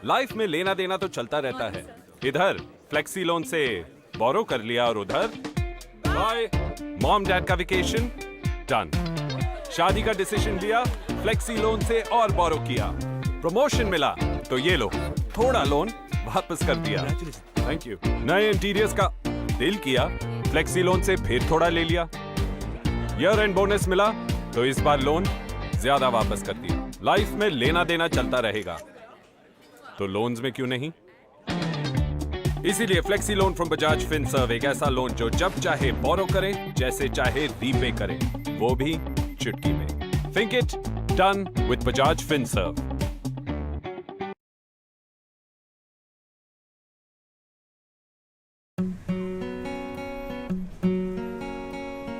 Life में लेना देना तो चलता रहता है। इधर फ्लेक्सी लोन से बोरो कर लिया और उधर बाय मॉम डैड का वेकेशन डन। शादी का डिसीजन लिया, फ्लेक्सी लोन से और बोरो किया। प्रमोशन मिला तो ये लो थोड़ा लोन वापस कर दिया। Thank you. नए इंटीरियर्स का दिल किया, फ्लेक्सी लोन से फिर थोड़ा ले लिया। ईयर एंड बोनस मिला तो इस बार लोन ज्यादा वापस कर दिया। लाइफ में लेना देना चलता रहेगा तो लोन्स में क्यों नहीं। इसीलिए flexi loan from Bajaj Finserv एक ऐसा लोन जो जब चाहे बोरो करे, जैसे चाहे रीपे करे, वो भी चुटकी में। Think it done with Bajaj Finserv.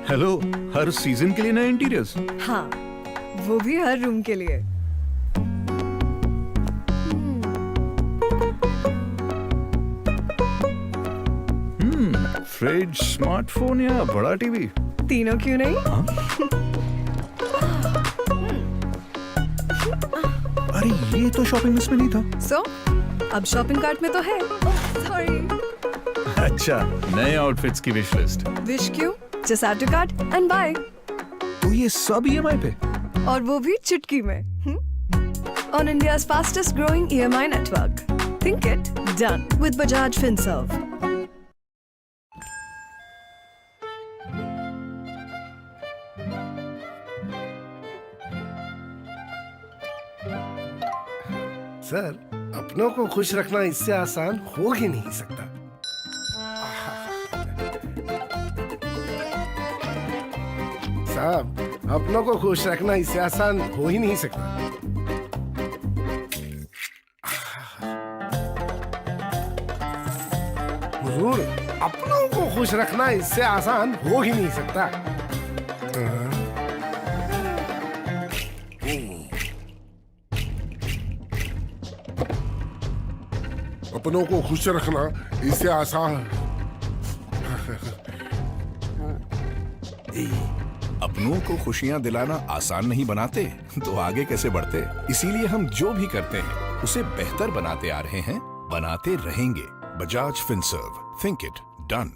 Hello, her season के लिए नए इंटीरियर्स? हाँ, वो भी हर रूम के लिए। फ्रिज, स्मार्टफोन या बड़ा टीवी? तीनों क्यों नहीं? अरे ये तो शॉपिंग लिस्ट में नहीं था। सो अब शॉपिंग कार्ट में तो है। सॉरी। अच्छा, नए आउटफिट्स की विश लिस्ट। विश क्यों? Just add to cart and buy. तो ये सब EMI पे? और वो भी चुटकी में। On India's fastest growing EMI network. Think it done with Bajaj Finserv. Sir, अपनों को खुश रखना इससे आसान हो ही नहीं सकता। साहब, अपनों को खुश रखना इससे आसान हो ही नहीं सकता। हुजूर, अपनों को खुश रखना इससे आसान हो ही नहीं सकता। अपनों को खुश रखना इससे आसान। अपनों को खुशियां दिलाना आसान नहीं बनाते तो आगे कैसे बढ़ते। इसीलिए हम जो भी करते हैं उसे बेहतर बनाते आ रहे हैं, बनाते रहेंगे। Bajaj Finserv, think it done.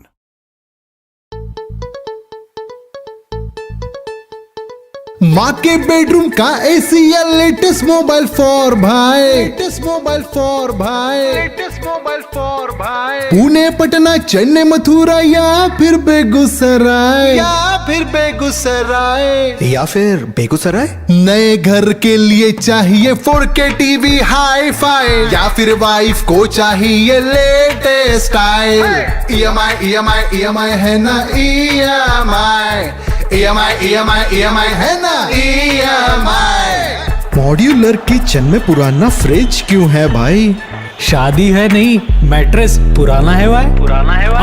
माँ के बेडरूम का एसी या लेटेस्ट मोबाइल फॉर भाई, लेटेस्ट मोबाइल फॉर भाई, लेटेस्ट मोबाइल फॉर भाई। पुणे, पटना, चेन्नई, मथुरा या फिर बेगूसराय, या फिर बेगूसराय। नए घर के लिए चाहिए 4K टीवी हाई फाई, या फिर वाइफ को चाहिए लेटेस्ट स्टाइल। EMI है ना, EMI है ना, EMI। मॉड्यूलर किचन में पुराना फ्रिज क्यों है भाई? शादी है नहीं, मैट्रेस पुराना है भाई।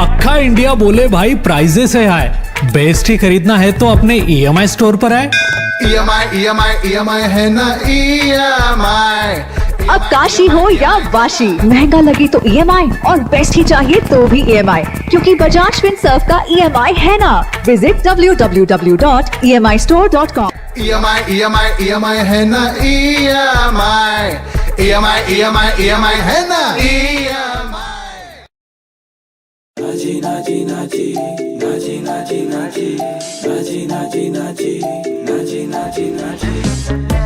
अक्खा इंडिया बोले भाई प्राइजेस है हाई। बेस्ट ही खरीदना है तो अपने EMI स्टोर पर आए। EMI है ना, EMI। अब काशी हो या वाशी, महंगा लगे तो EMI और बेस्ट ही चाहिए तो भी EMI, क्योंकि बजाज फिनसर्व का EMI है ना। Visit www.emistore.com। EMI है ना, EMI है ना, EMI। नाची नाची नाची नाची नाची नाची नाची नाची नाची नाची नाची नाची।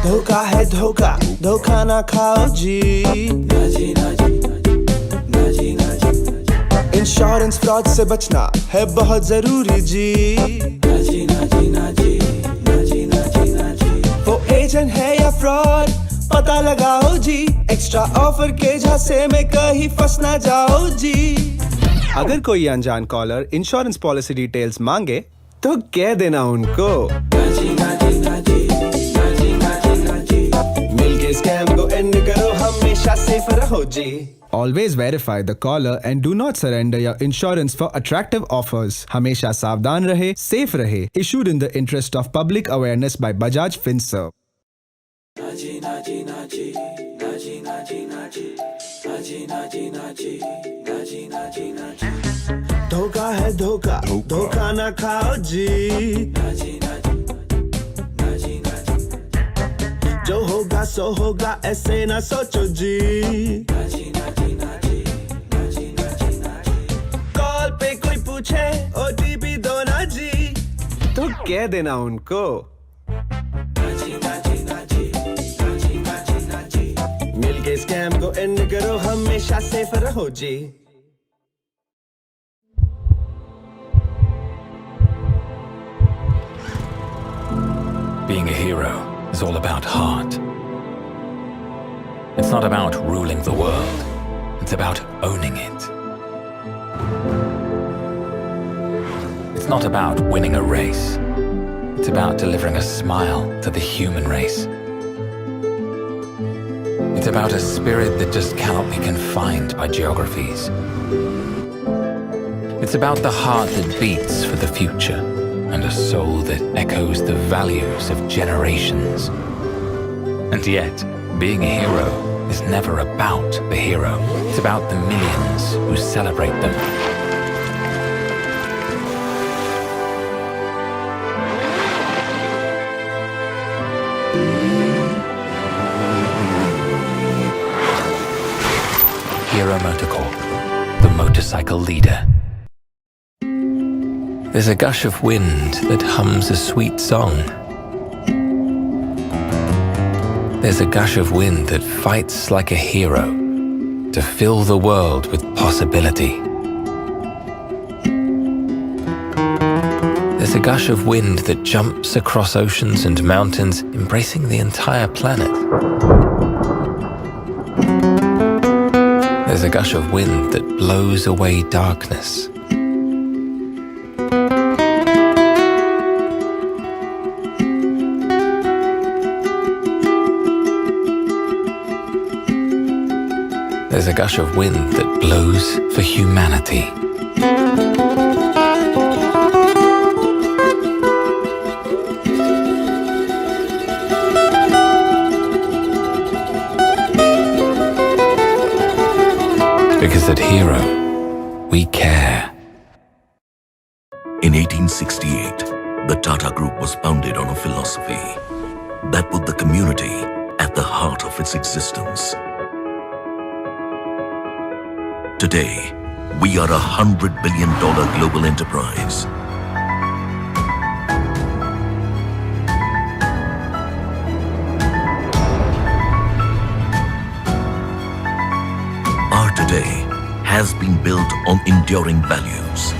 धोखा है धोखा, धोखा ना खाओ जी। नाची नाची नाची नाची। इंश्योरेंस फ्रॉड से बचना है बहुत जरूरी जी। नाची नाची नाची नाची नाची नाची। वो एजेंट है या फ्रॉड पता लगाओ जी। एक्स्ट्रा ऑफर के झांसे में कहीं फंस ना जाओ जी। अगर कोई अनजान कॉलर इंश्योरेंस पॉलिसी डिटेल्स मांगे तो कह देना उनको। मिलके स्कैम को एंड करो, हमेशा सेफ रहो जी। Always verify the caller and do not surrender your insurance for attractive offers. हमेशा सावधान रहे, safe रहे. Issued in the interest of public awareness by Bajaj Finserv. नाची नाची नाची नाची नाची नाची नाची नाची नाची नाची नाची नाची। धोखा है धोखा, धोखा ना खाओ जी। नाची नाची नाची नाची। जो होगा सो होगा, ऐसे ना सोचो जी। तो कह देना उनको। मिलके स्कैम को एंड करो, हमेशा सेफ रहो जी। Being a hero is all about heart. It's not about ruling the world. It's about owning it. It's not about winning a race. It's about delivering a smile to the human race. It's about a spirit that just cannot be confined by geographies. It's about the heart that beats for the future and a soul that echoes the values of generations. And yet, being a hero is never about the hero. It's about the millions who celebrate them. Hero Motorcorp, the motorcycle leader. There's a gush of wind that hums a sweet song. There's a gush of wind that fights like a hero to fill the world with possibility. There's a gush of wind that jumps across oceans and mountains, embracing the entire planet. There's a gush of wind that blows away darkness. There's a gush of wind that blows for humanity. Because at Hero, we care. In 1868, the Tata Group was founded on a philosophy that put the community at the heart of its existence. Today, we are $100 billion global enterprise. Our today has been built on enduring values.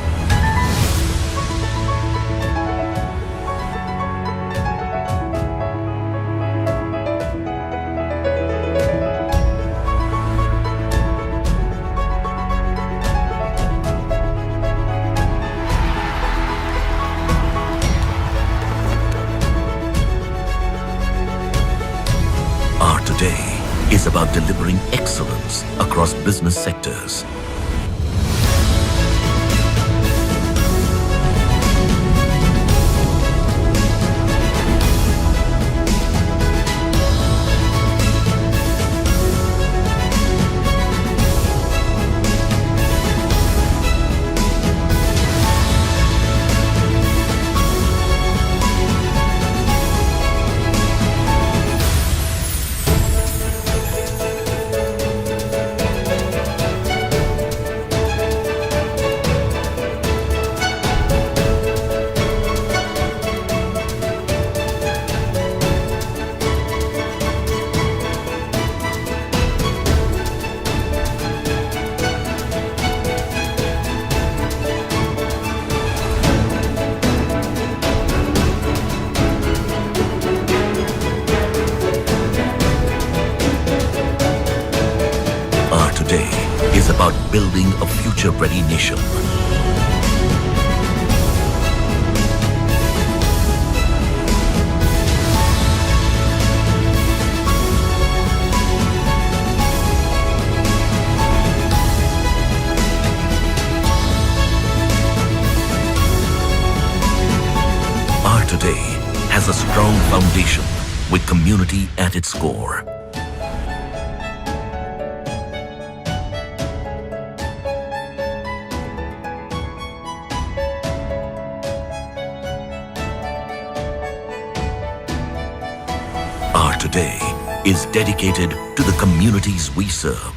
Is about delivering excellence across business sectors. Is about building a future-ready nation. Our today has a strong foundation with community at its core. Our today is dedicated to the communities we serve.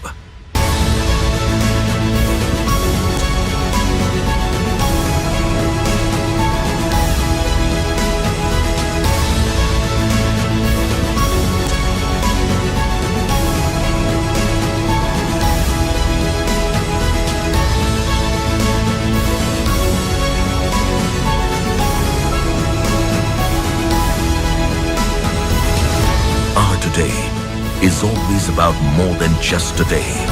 is always about more than just a day.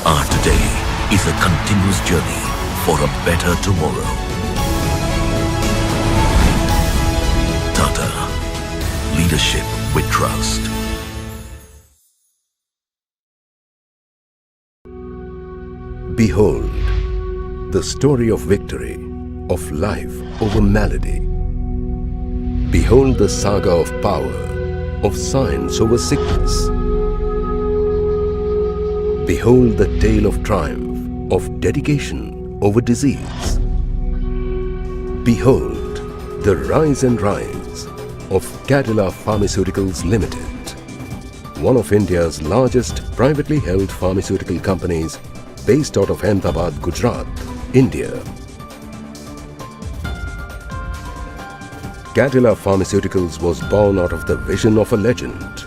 Our today is a continuous journey for a better tomorrow. Tata. Leadership with trust. Behold, the story of victory, of life over malady. Behold the saga of power, of science over sickness. Behold the tale of triumph, of dedication over disease. Behold the rise and rise of Cadila Pharmaceuticals Limited, one of India's largest privately held pharmaceutical companies based out of Ahmedabad, Gujarat, India. Cadila Pharmaceuticals was born out of the vision of a legend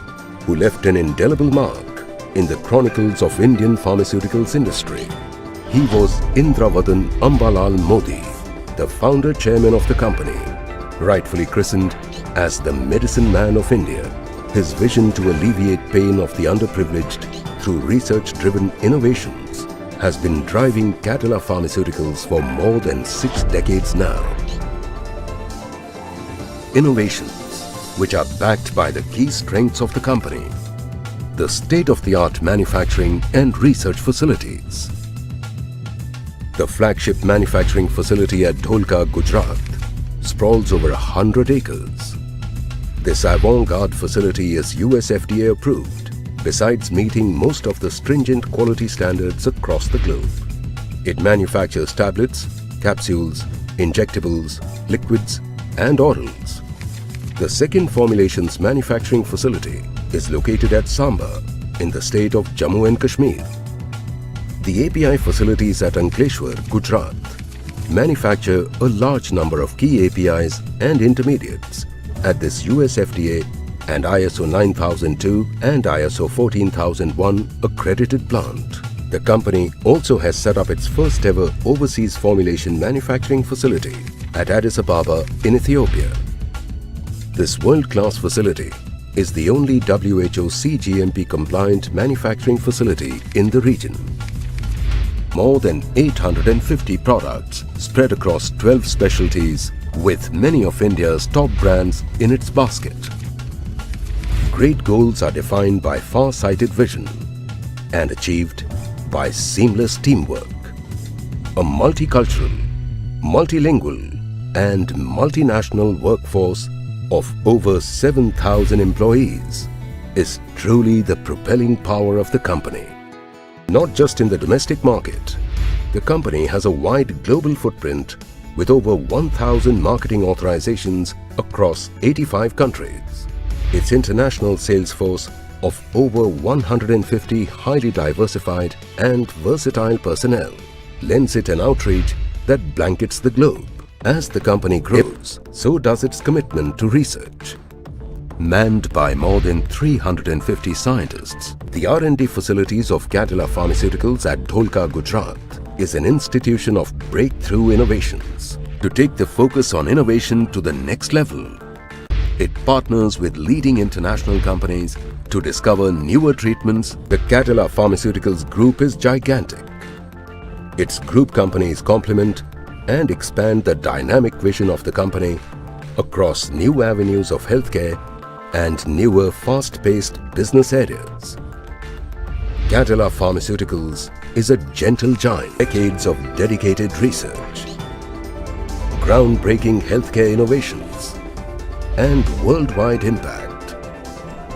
who left an indelible mark in the chronicles of Indian pharmaceuticals industry. He was Indravadan Ambalal Modi, the founder chairman of the company, rightfully christened as the Medicine Man of India. His vision to alleviate pain of the underprivileged through research-driven innovations has been driving Cadila Pharmaceuticals for more than 6 decades now. Innovations which are backed by the key strengths of the company, the state-of-the-art manufacturing and research facilities. The flagship manufacturing facility at Dholka, Gujarat, sprawls over 100 acres. This avant-garde facility is US FDA approved, besides meeting most of the stringent quality standards across the globe. It manufactures tablets, capsules, injectables, liquids, and orals. The second formulations manufacturing facility is located at Samba in the state of Jammu and Kashmir. The API facilities at Ankleshwar, Gujarat, manufacture a large number of key APIs and intermediates at this US FDA and ISO 9002 and ISO 14001 accredited plant. The company also has set up its first ever overseas formulation manufacturing facility at Addis Ababa in Ethiopia. This world-class facility is the only WHO CGMP compliant manufacturing facility in the region. More than 850 products spread across 12 specialties with many of India's top brands in its basket. Great goals are defined by far-sighted vision and achieved by seamless teamwork. A multicultural, multilingual and multinational workforce of over 7,000 employees is truly the propelling power of the company. Not just in the domestic market, the company has a wide global footprint with over 1,000 marketing authorizations across 85 countries. Its international sales force of over 150 highly diversified and versatile personnel lends it an outreach that blankets the globe. As the company grows, so does its commitment to research. Manned by more than 350 scientists, the R&D facilities of Cadila Pharmaceuticals at Dholka, Gujarat is an institution of breakthrough innovations. To take the focus on innovation to the next level, it partners with leading international companies to discover newer treatments. The Cadila Pharmaceuticals group is gigantic. Its group companies complement and expand the dynamic vision of the company across new avenues of healthcare and newer fast-paced business areas. Cadila Pharmaceuticals is a gentle giant. Decades of dedicated research, groundbreaking healthcare innovations, and worldwide impact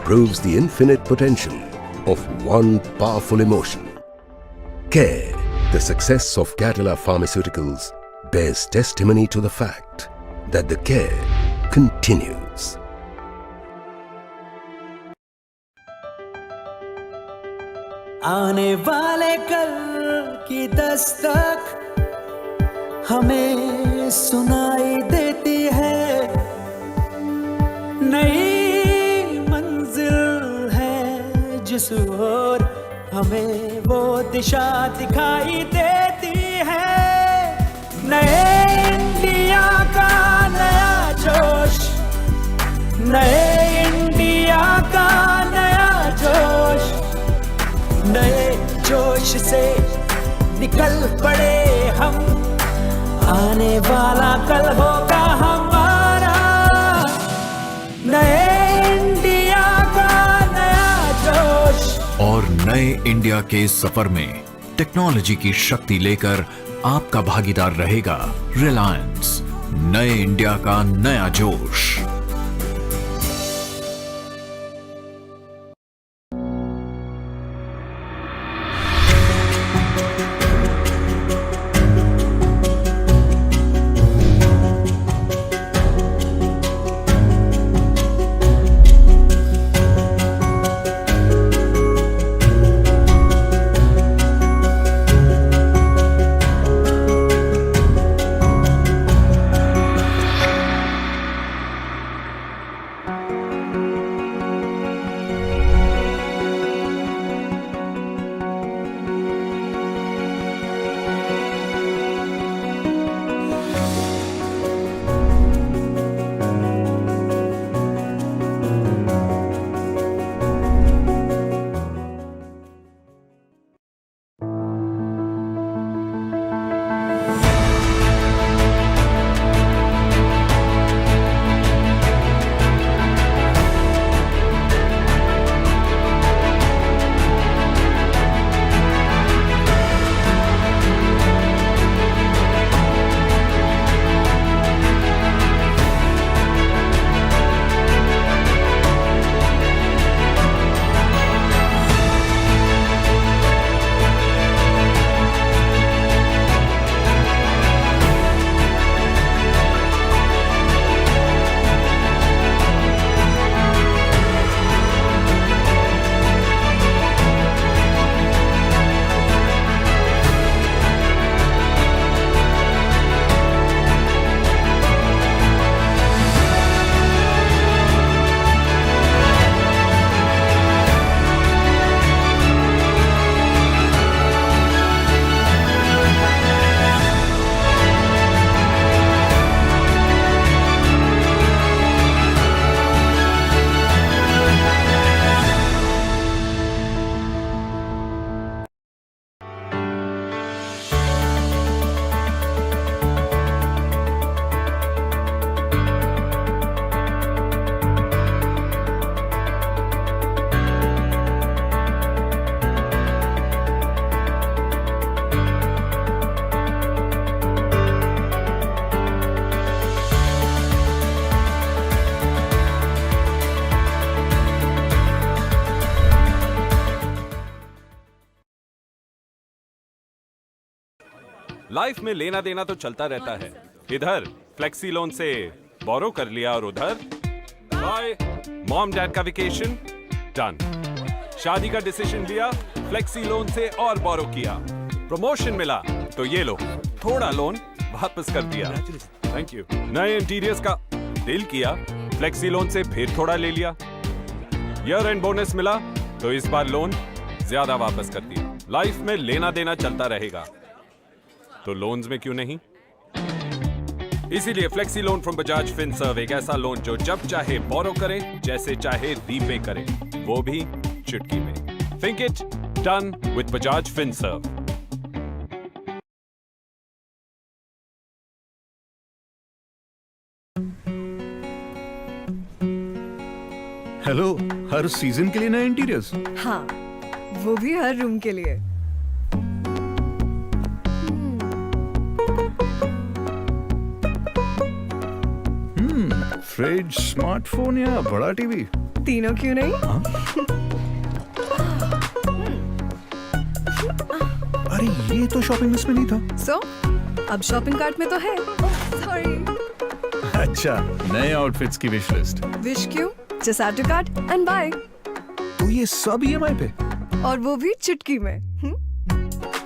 proves the infinite potential of one powerful emotion. Care. The success of Cadila Pharmaceuticals bears testimony to the fact that the care continues. आने वाले कल की दस्तक हमें सुनाई देती है, नई मंजिल है जिस ओर हमें वो दिशा दिखाई देती है। नए इंडिया का नया जोश, नए इंडिया का नया जोश, नए जोश से निकल पड़े हम, आने वाला कल होगा हमारा, नए इंडिया का नया जोश। और नए इंडिया के सफर में टेक्नोलॉजी की शक्ति लेकर आपका भागीदार रहेगा रिलायंस। नए इंडिया का नया जोश। लाइफ में लेना देना तो चलता रहता है। इधर फ्लेक्सी लोन से बोरो कर लिया और उधर बाय मॉम डैड का वेकेशन डन। शादी का डिसीजन लिया, फ्लेक्सी लोन से और बोरो किया। प्रमोशन मिला तो ये लो थोड़ा लोन वापस कर दिया। Thank you. नए इंटीरियर्स का डील किया, फ्लेक्सी लोन से फिर थोड़ा ले लिया। ईयर एंड बोनस मिला तो इस बार लोन ज्यादा वापस कर दिया। लाइफ में लेना देना चलता रहेगा तो लोन्स में क्यों नहीं। इसीलिए flexi loan from Bajaj Finserv एक ऐसा लोन जो जब चाहे बोरो करे, जैसे चाहे रीपे करे, वो भी चुटकी में। Think it done with Bajaj Finserv. Hello, her season के लिए नए इंटीरियर्स। हाँ, वो भी हर रूम के लिए। फ्रिज, स्मार्टफोन या बड़ा टीवी, तीनों क्यों नहीं? अरे ये तो शॉपिंग लिस्ट में नहीं था। सो अब शॉपिंग कार्ट में तो है। सॉरी। अच्छा, नए आउटफिट्स की विश लिस्ट। विश क्यों? Just add to cart and buy. तो ये सब EMI पे? और वो भी चुटकी में।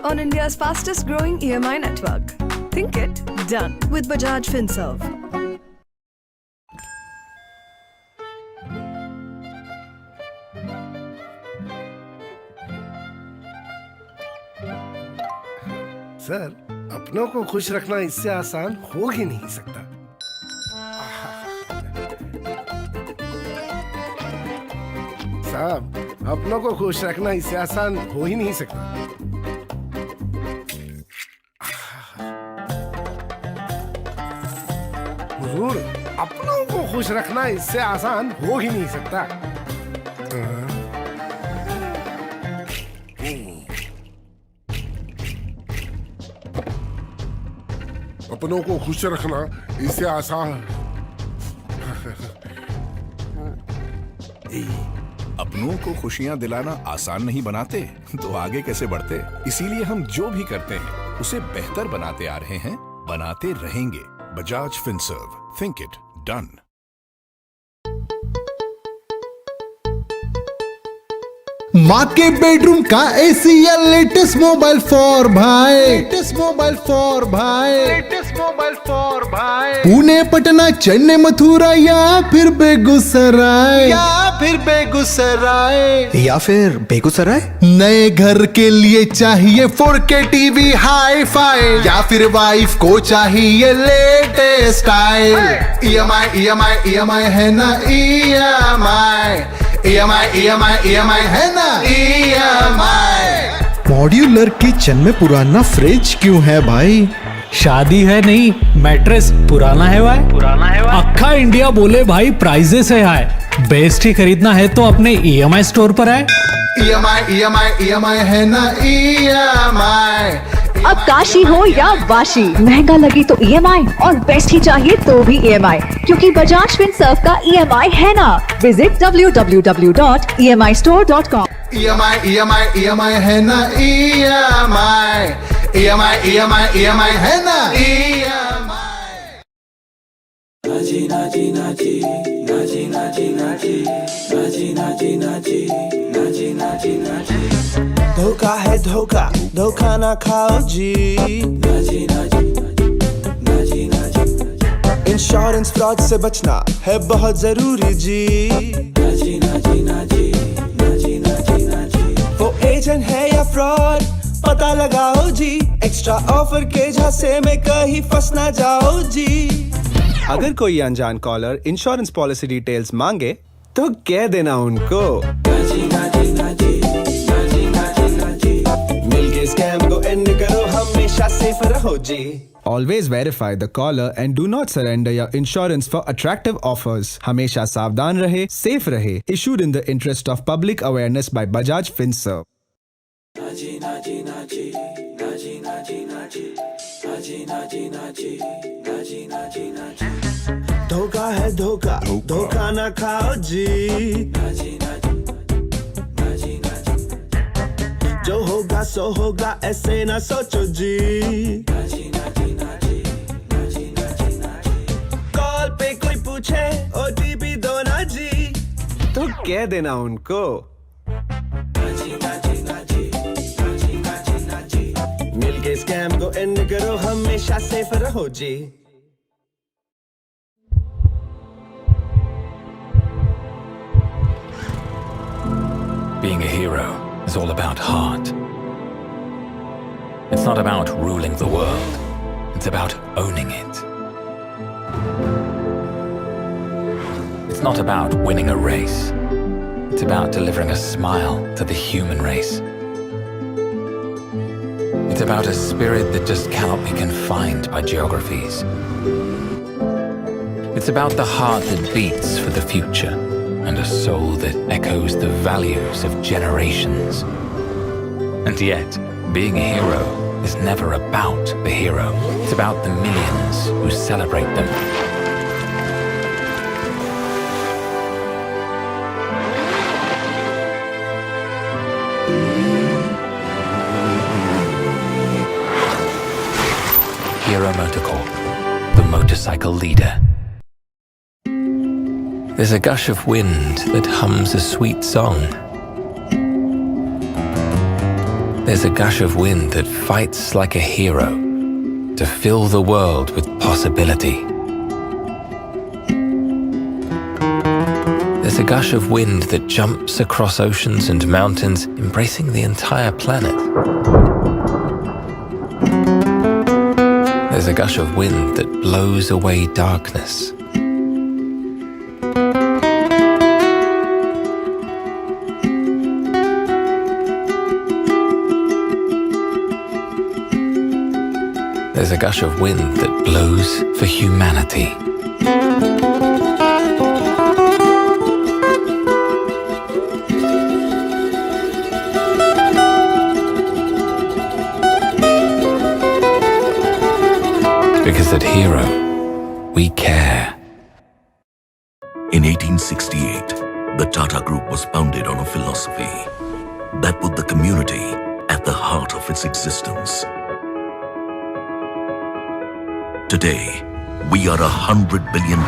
On India's fastest growing EMI network. Think it done with Bajaj Finserv. Sir, अपनों को खुश रखना इससे आसान हो ही नहीं सकता। साहब, अपनों को खुश रखना इससे आसान हो ही नहीं सकता। हुजूर, अपनों को खुश रखना इससे आसान हो ही नहीं सकता। अपनों को खुश रखना इससे आसान। अपनों को खुशियां दिलाना आसान नहीं बनाते तो आगे कैसे बढ़ते। इसीलिए हम जो भी करते हैं उसे बेहतर बनाते आ रहे हैं, बनाते रहेंगे। Bajaj Finserv, think it done. माँ के बेडरूम का एसी या लेटेस्ट मोबाइल फॉर भाई, लेटेस्ट मोबाइल फॉर भाई, लेटेस्ट मोबाइल फॉर भाई। पुणे, पटना, चेन्नई, मथुरा या फिर बेगूसराय, या फिर बेगूसराय। नए घर के लिए चाहिए 4K टीवी हाई फाई, या फिर वाइफ को चाहिए लेटेस्ट स्टाइल। EMI है ना, EMI है ना, EMI। मॉड्यूलर किचन में पुराना फ्रिज क्यों है भाई? शादी है नहीं, मैट्रेस पुराना है भाई। अक्खा इंडिया बोले भाई प्राइजेस है हाई, बेस्ट ही खरीदना है तो अपने EMI स्टोर पर आए। EMI है ना, EMI। अब काशी हो या वाशी, महंगा लगे तो EMI और बेस्ट ही चाहिए तो भी EMI, क्योंकि बजाज फिनसर्व का EMI है ना। Visit www.emistore.com। EMI है ना, EMI है ना, EMI। नाची नाची नाची नाची नाची नाची नाची नाची नाची नाची नाची नाची। धोखा है धोखा, धोखा ना खाओ जी। नाची नाची नाची नाची। इंश्योरेंस फ्रॉड से बचना है बहुत जरूरी जी। नाची नाची नाची नाची नाची नाची। वो एजेंट है या फ्रॉड पता लगाओ जी। एक्स्ट्रा ऑफर के झांसे में कहीं फंस ना जाओ जी। अगर कोई अनजान कॉलर इंश्योरेंस पॉलिसी डिटेल्स मांगे तो कह देना उनको। नाची नाची नाची नाची नाची नाची। मिलके स्कैम को एंड करो, हमेशा सेफ रहो जी। Always verify the caller and do not surrender your insurance for attractive offers. हमेशा सावधान रहे, safe रहे. Issued in the interest of public awareness by Bajaj Finserv. नाची नाची नाची नाची नाची नाची नाची नाची नाची नाची नाची नाची। धोखा है धोखा, धोखा ना खाओ जी। नाची नाची नाची नाची। जो होगा सो होगा, ऐसे ना सोचो जी। नाची नाची नाची नाची नाची नाची। कॉल पे कोई पूछे OTP दो ना जी, तो कह देना उनको। नाची नाची नाची नाची नाची नाची। मिलके स्कैम को एंड करो, हमेशा सेफ रहो जी। Being a hero is all about heart. It's not about ruling the world. It's about owning it. It's not about winning a race. It's about delivering a smile to the human race. It's about a spirit that just cannot be confined by geographies. It's about the heart that beats for the future and a soul that echoes the values of generations. And yet, being a hero is never about the hero. It's about the millions who celebrate them. Hero Motorcorp, the motorcycle leader. There's a gush of wind that hums a sweet song. There's a gush of wind that fights like a hero to fill the world with possibility. There's a gush of wind that jumps across oceans and mountains, embracing the entire planet. There's a gush of wind that blows away darkness. There's a gush of wind that blows for humanity. Because at Hero, we care. In 1868, the Tata Group was founded on a philosophy that put the community at the heart of its existence. Today, we are $100 billion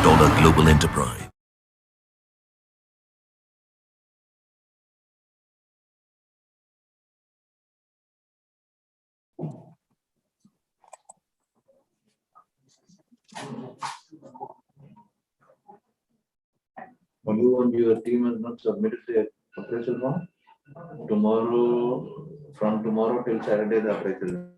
global enterprise. You and your team has not submitted the appraisal form. From tomorrow till Saturday, the appraisal.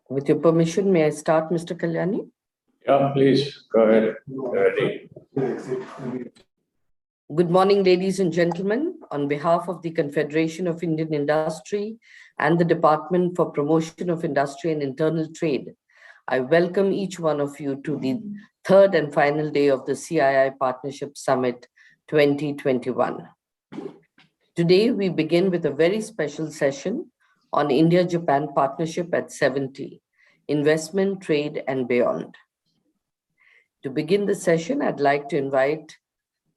With your permission, may I start, Mr. Kalyani? Yeah, please, go ahead. Ready. Good morning, ladies and gentlemen. On behalf of the Confederation of Indian Industry and the Department for Promotion of Industry and Internal Trade, I welcome each one of you to the third and final day of the CII Partnership Summit 2021. Today, we begin with a very special session on India-Japan Partnership at 70, Investment, Trade, and Beyond. To begin the session, I'd like to invite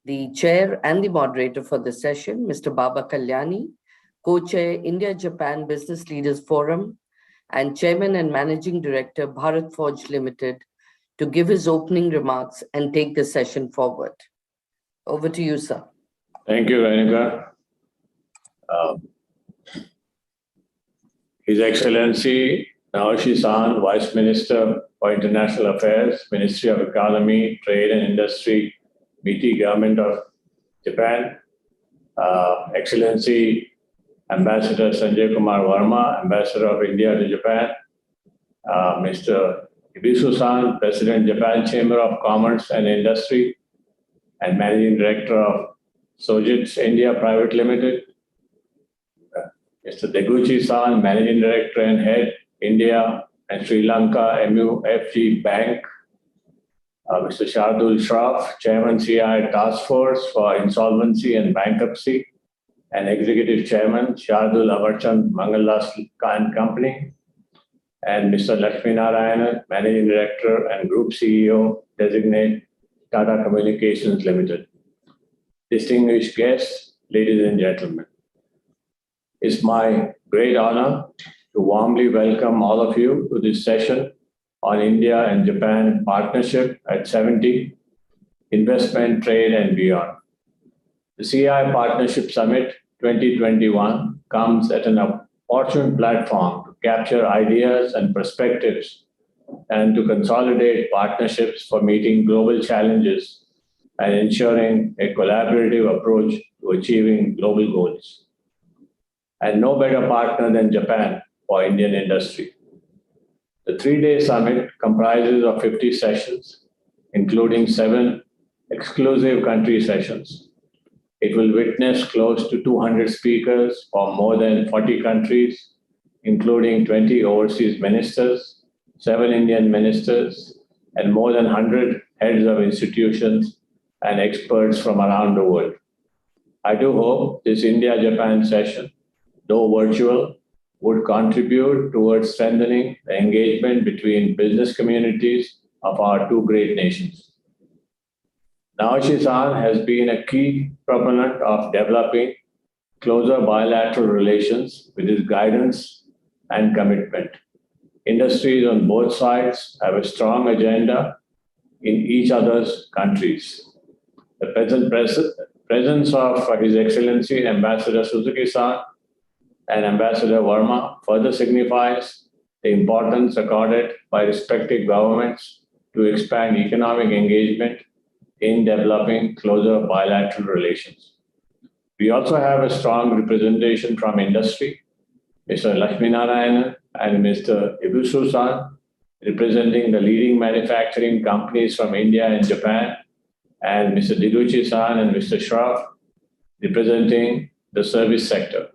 the chair and the moderator for the session, Mr. Baba Kalyani, co-chair India-Japan Business Leaders Forum, and chairman and managing director, Bharat Forge Limited, to give his opening remarks and take the session forward. Over to you, sir. Thank you, Renika. His Excellency Naoshi-san, Vice Minister for International Affairs, Ministry of Economy, Trade and Industry, BT Government of Japan, Excellency Ambassador Sanjay Kumar Verma, Ambassador of India to Japan, Mr. Ibisu-san, President, Japan Chamber of Commerce and Industry, and Managing Director of Sojitz India Private Limited, Mr. Deguchi-san, Managing Director and Head, India and Sri Lanka MUFG Bank, Mr. Shardul Shroff, Chairman CII Task Force for Insolvency and Bankruptcy, and Executive Chairman, Shardul Avarchand Mangalas and Company, and Mr. Lakshmi Narayana, Managing Director and Group CEO Designate, Tata Communications Limited. Distinguished guests, ladies and gentlemen, it's my great honor to warmly welcome all of you to this session on India and Japan Partnership at 70, Investment, Trade and Beyond. The CII Partnership Summit 2021 comes at an opportune platform to capture ideas and perspectives and to consolidate partnerships for meeting global challenges and ensuring a collaborative approach to achieving global goals. And no better partner than Japan for Indian industry. The 3-day summit comprises of 50 sessions, including 7 exclusive country sessions. It will witness close to 200 speakers from more than 40 countries, including 20 overseas ministers, 7 Indian ministers, and more than 100 heads of institutions and experts from around the world. I do hope this India-Japan session, though virtual, would contribute towards strengthening the engagement between business communities of our two great nations. Naoshi-san has been a key proponent of developing closer bilateral relations with his guidance and commitment. industries on both sides have a strong agenda in each other's countries. The presence of His Excellency Ambassador Suzuki-san and Ambassador Verma further signifies the importance accorded by respective governments to expand economic engagement in developing closer bilateral relations. We also have a strong representation from industry, Mr. Lakshmi Narayana and Mr. Ibusu-san, representing the leading manufacturing companies from India and Japan, and Mr. Diduchi-san and Mr. Shroff, representing the service sector.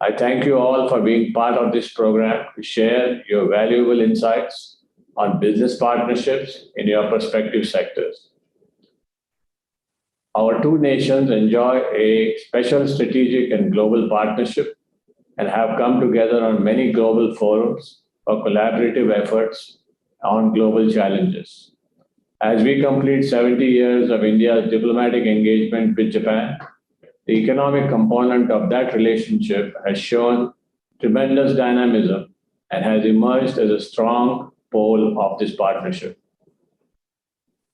I thank you all for being part of this program to share your valuable insights on business partnerships in your respective sectors. Our two nations enjoy a special strategic and global partnership and have come together on many global forums for collaborative efforts on global challenges. As we complete 70 years of India's diplomatic engagement with Japan, the economic component of that relationship has shown tremendous dynamism and has emerged as a strong pole of this partnership.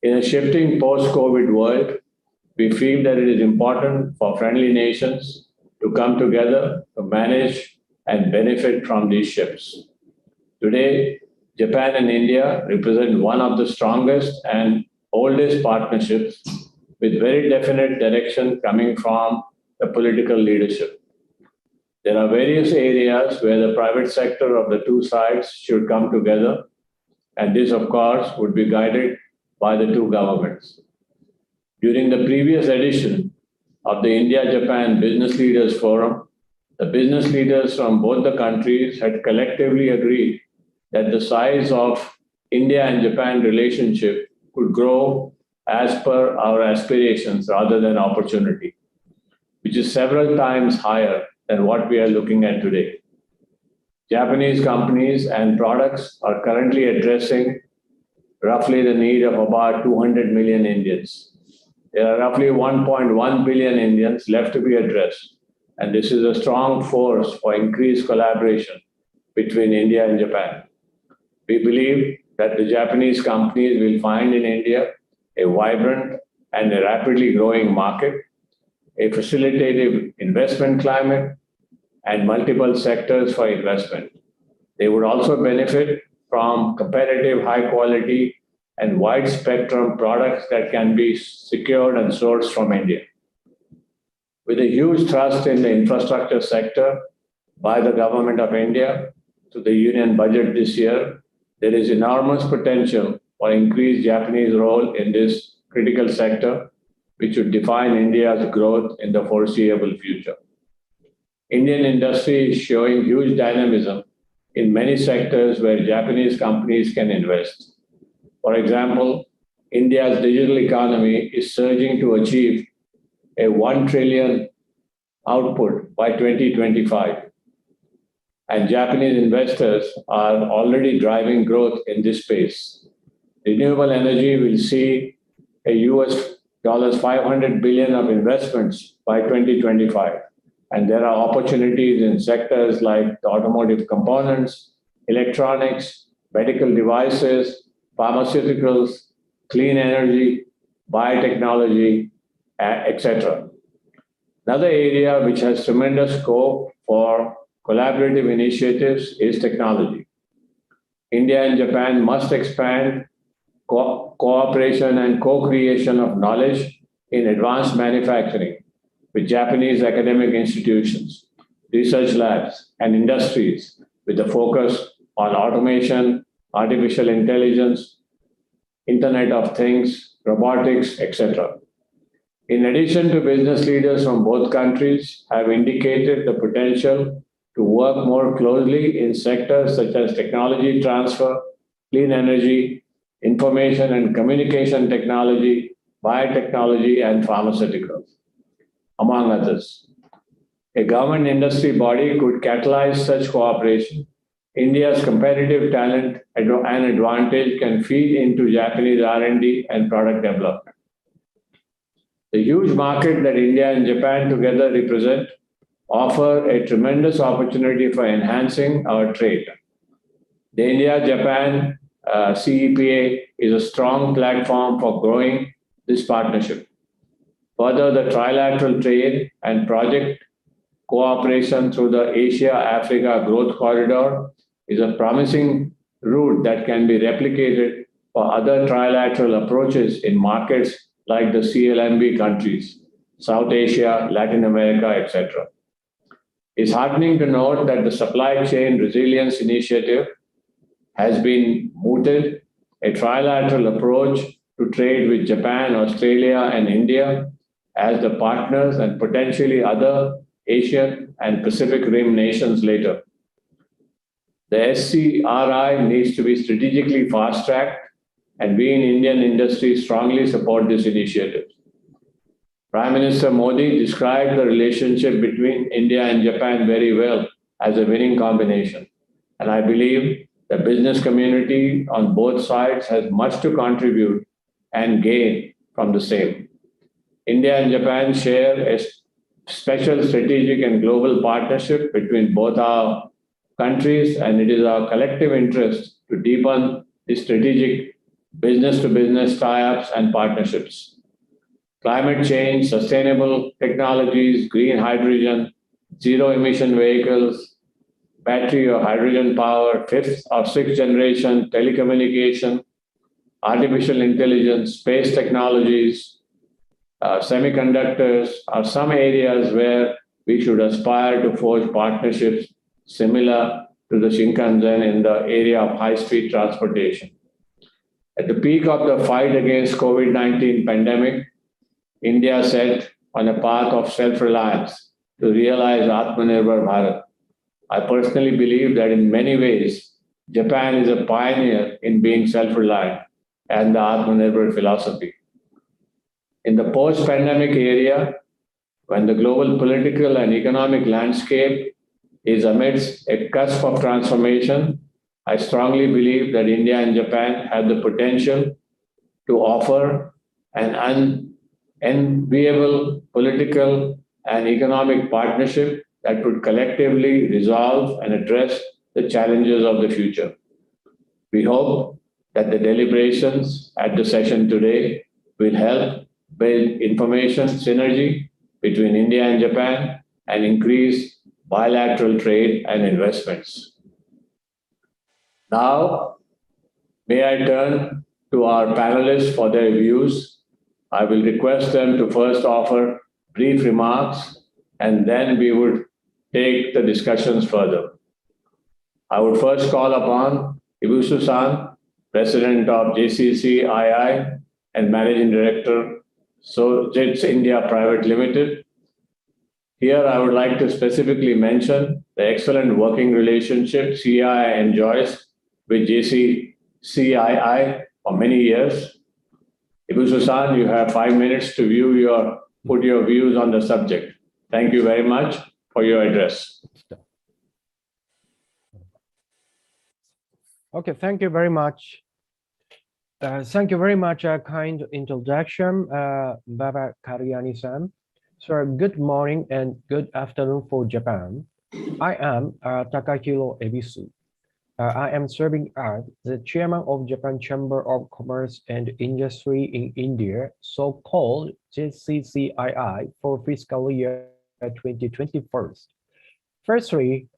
In a shifting post-COVID world, we feel that it is important for friendly nations to come together to manage and benefit from these shifts. Today, Japan and India represent one of the strongest and oldest partnerships with very definite direction coming from the political leadership. There are various areas where the private sector of the two sides should come together, and this, of course, would be guided by the two governments. During the previous edition of the India-Japan Business Leaders Forum, the business leaders from both the countries had collectively agreed that the size of India and Japan relationship could grow as per our aspirations rather than opportunity, which is several times higher than what we are looking at today. Japanese companies and products are currently addressing roughly the need of about 200 million Indians. There are roughly 1.1 billion Indians left to be addressed, and this is a strong force for increased collaboration between India and Japan. We believe that the Japanese companies will find in India a vibrant and a rapidly growing market, a facilitative investment climate, and multiple sectors for investment. They would also benefit from competitive, high quality, and wide spectrum products that can be secured and sourced from India. With a huge trust in the infrastructure sector by the government of India to the union budget this year, there is enormous potential for increased Japanese role in this critical sector, which would define India's growth in the foreseeable future. Indian industry is showing huge dynamism in many sectors where Japanese companies can invest. For example, India's digital economy is surging to achieve a 1 trillion output by 2025. And Japanese investors are already driving growth in this space. Renewable energy will see a US $500 billion of investments by 2025. And there are opportunities in sectors like the automotive components, electronics, medical devices, pharmaceuticals, clean energy, biotechnology, etc. Another area which has tremendous scope for collaborative initiatives is technology. India and Japan must expand cooperation and co-creation of knowledge in advanced manufacturing with Japanese academic institutions, research labs, and industries with a focus on automation, artificial intelligence, Internet of Things, robotics, etc. In addition to business leaders from both countries have indicated the potential to work more closely in sectors such as technology transfer, clean energy, information and communication technology, biotechnology, and pharmaceuticals, among others. A government industry body could catalyze such cooperation. India's competitive talent and advantage can feed into Japanese R&D and product development. The huge market that India and Japan together represent offer a tremendous opportunity for enhancing our trade. The India-Japan CEPA is a strong platform for growing this partnership. Further, the trilateral trade and project cooperation through the Asia-Africa Growth Corridor is a promising route that can be replicated for other trilateral approaches in markets like the CLMV countries, South Asia, Latin America, etc. It's heartening to note that the Supply Chain Resilience Initiative has been mooted, a trilateral approach to trade with Japan, Australia, and India as the partners and potentially other Asian and Pacific Rim nations later. The SCRI needs to be strategically fast-tracked, and we in Indian industry strongly support this initiative. Prime Minister Modi described the relationship between India and Japan very well as a winning combination, and I believe the business community on both sides has much to contribute and gain from the same. India and Japan share a special strategic and global partnership between both our countries, and it is our collective interest to deepen the strategic business-to-business tie-ups and partnerships. Climate change, sustainable technologies, green hydrogen, zero-emission vehicles, battery or hydrogen power, fifth or sixth generation telecommunication, artificial intelligence, space technologies, semiconductors are some areas where we should aspire to forge partnerships similar to the Shinkansen in the area of high-speed transportation. At the peak of the fight against COVID-19 pandemic, India set on a path of self-reliance to realize Atmanirbhar Bharat. I personally believe that in many ways, Japan is a pioneer in being self-reliant and the Atmanirbhar philosophy. In the post-pandemic area, when the global political and economic landscape is amidst a cusp of transformation, I strongly believe that India and Japan have the potential to offer an unenviable political and economic partnership that would collectively resolve and address the challenges of the future. We hope that the deliberations at the session today will help build information synergy between India and Japan and increase bilateral trade and investments. Now, may I turn to our panelists for their views. I will request them to first offer brief remarks, and then we would take the discussions further. I would first call upon Ibusu-san, President of JCCII and Managing Director, Sojits India Private Limited. Here, I would like to specifically mention the excellent working relationship CII enjoys with JCCII for many years. Ibusu-san, you have 5 minutes to put your views on the subject. Thank you very much for your address. Okay, thank you very much. Thank you very much, kind introduction, Baba Karyani-san. So good morning and good afternoon for Japan. I am Takahiro Ebisu. I am serving as the chairman of Japan Chamber of Commerce and Industry in India, so-called JCCII, for fiscal year 2021. Firstly,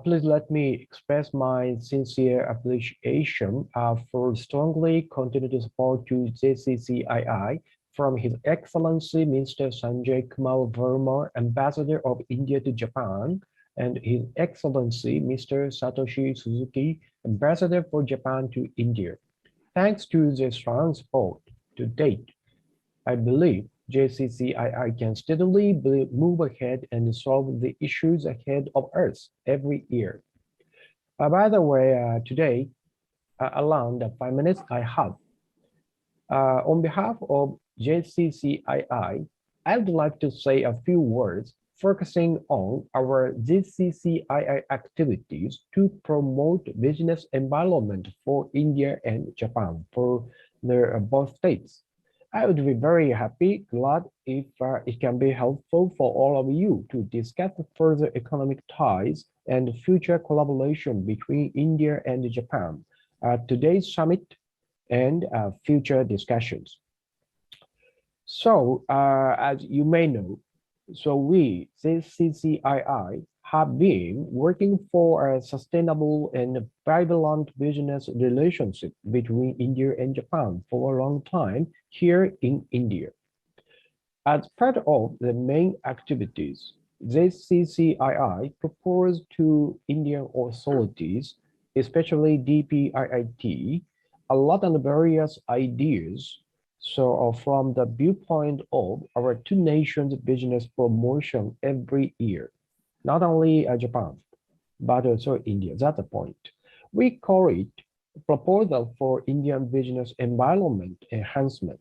please let me express my sincere appreciation for strongly continued support to JCCII from His Excellency Mr. Sanjay Kumar Verma, Ambassador of India to Japan, and His Excellency Mr. Satoshi Suzuki, Ambassador for Japan to India. Thanks to their strong support to date, I believe JCCII can steadily move ahead and solve the issues ahead of us every year. By the way, today, around the 5 minutes I have, on behalf of JCCII, I would like to say a few words focusing on our JCCII activities to promote business environment for India and Japan for their both states. I would be very happy, glad if it can be helpful for all of you to discuss the further economic ties and future collaboration between India and Japan at today's summit and future discussions. So, as you may know, so we, the CCII, have been working for a sustainable and prevalent business relationship between India and Japan for a long time here in India. As part of the main activities, the CCII proposed to Indian authorities, especially DPIIT, a lot of various ideas. So from the viewpoint of our two nations business promotion every year, not only Japan, but also India. That's the point. We call it Proposal for Indian Business Environment Enhancement.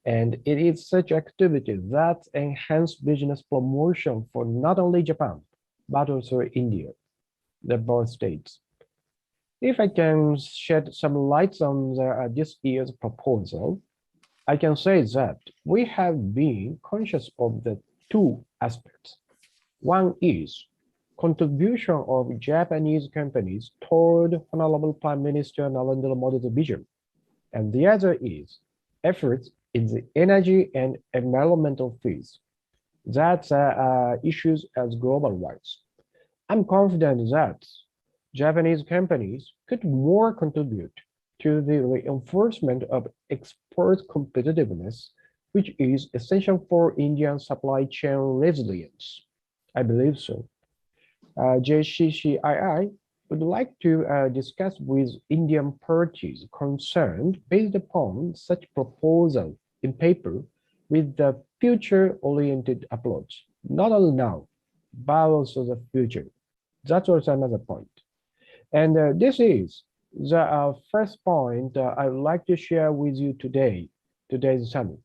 And it is such activity that enhance business promotion for not only Japan, but also India, the both states. If I can shed some light on this year's proposal, I can say that we have been conscious of the two aspects. One is contribution of Japanese companies toward Honorable Prime Minister Narendra Modi's vision, and the other is efforts in the energy and environmental fields. That's issues as global rights. I'm confident that Japanese companies could more contribute to the reinforcement of export competitiveness, which is essential for Indian supply chain resilience. I believe so. JCCII would like to discuss with Indian parties concerned based upon such proposal in paper with the future-oriented approach, not only now, but also the future. That's also another point. And this is the first point I would like to share with you today's summit.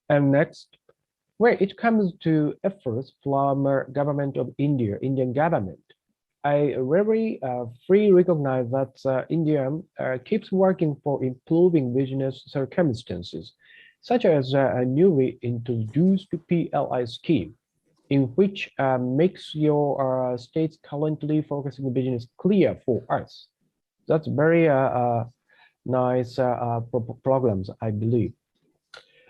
And next, when it comes to efforts from government of India, Indian government, I really freely recognize that India keeps working for improving business circumstances, such as a newly introduced PLI scheme, in which makes your states currently focusing business clear for us. That's very nice programs, I believe.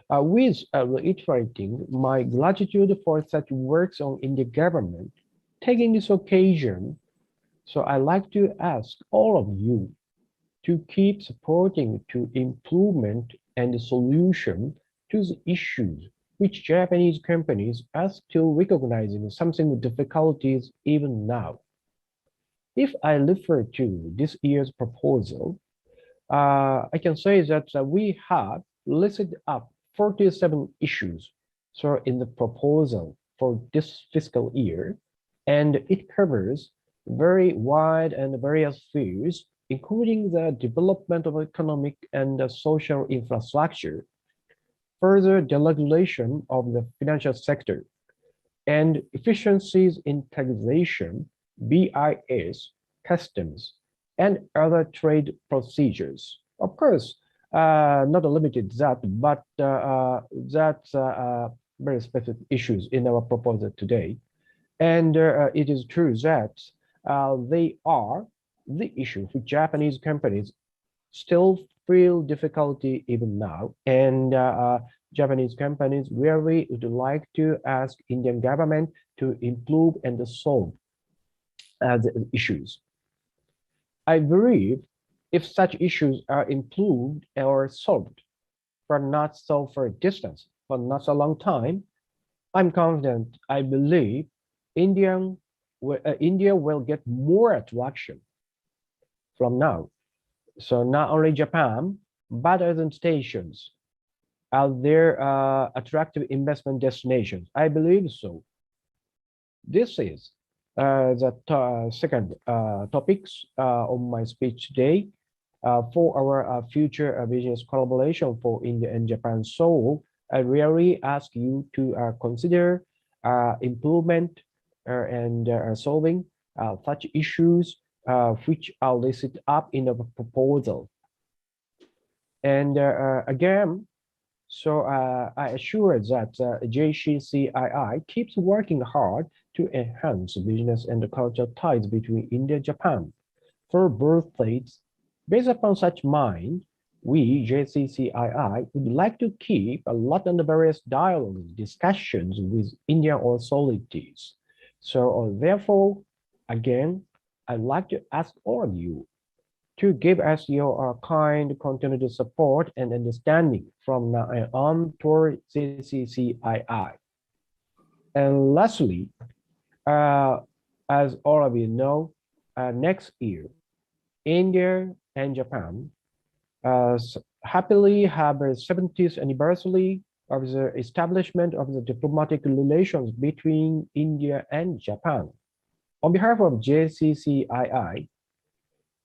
With reiterating my gratitude for such works on Indian government, taking this occasion, so I like to ask all of you to keep supporting to improvement and solution to the issues which Japanese companies are still recognizing something difficulties even now. If I refer to this year's proposal, I can say that we have listed up 47 issues so in the proposal for this fiscal year, and it covers very wide and various fields, including the development of economic and social infrastructure, further deregulation of the financial sector, and efficiencies in taxation, BIS, customs, and other trade procedures. Of course, not limited to that, but that's very specific issues in our proposal today. And it is true that they are the issue for Japanese companies still feel difficulty even now. And Japanese companies really would like to ask Indian government to improve and solve the issues. I believe if such issues are improved or solved for not so far distance, for not so long time, I'm confident, I believe India will get more attraction from now. So not only Japan, but other stations are there attractive investment destinations. I believe so. This is the second topics on my speech today for our future business collaboration for India and Japan. So I really ask you to consider improvement and solving such issues which are listed up in the proposal. And again, So I assure that JCCII keeps working hard to enhance business and cultural ties between India and Japan for both states. Based upon such mind, we, JCCII, would like to keep a lot on the various dialogues, discussions with Indian authorities. So therefore, again, I'd like to ask all of you to give us your kind, continued support and understanding from now on toward JCCII. And lastly, as all of you know, next year, India and Japan happily have a 70th anniversary of the establishment of the diplomatic relations between India and Japan. On behalf of JCCII,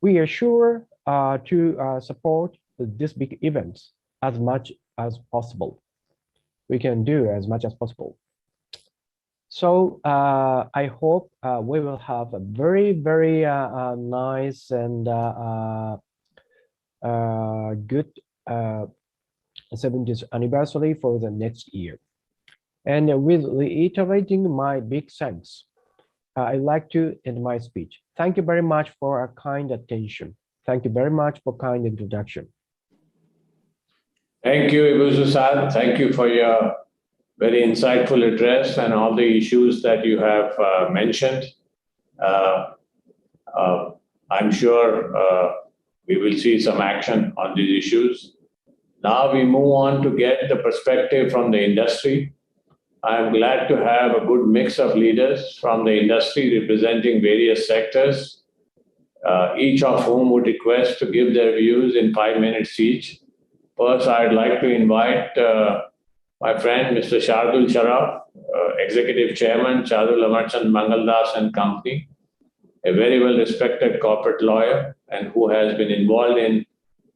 we are sure to support this big event as much as possible. We can do as much as possible. So I hope we will have a very, very nice and good 70th anniversary for the next year. And with reiterating my big thanks, I'd like to end my speech. Thank you very much for a kind attention. Thank you very much for kind introduction. Thank you, Ibuzu-san. Thank you for your very insightful address and all the issues that you have mentioned. I'm sure we will see some action on these issues. Now we move on to get the perspective from the industry. I'm glad to have a good mix of leaders from the industry representing various sectors, each of whom would request to give their views in 5 minutes each. First, I'd like to invite my friend, Mr. Shardul Sharaf, Executive Chairman, Shardul Amarchand Mangaldas and Company, a very well-respected corporate lawyer and who has been involved in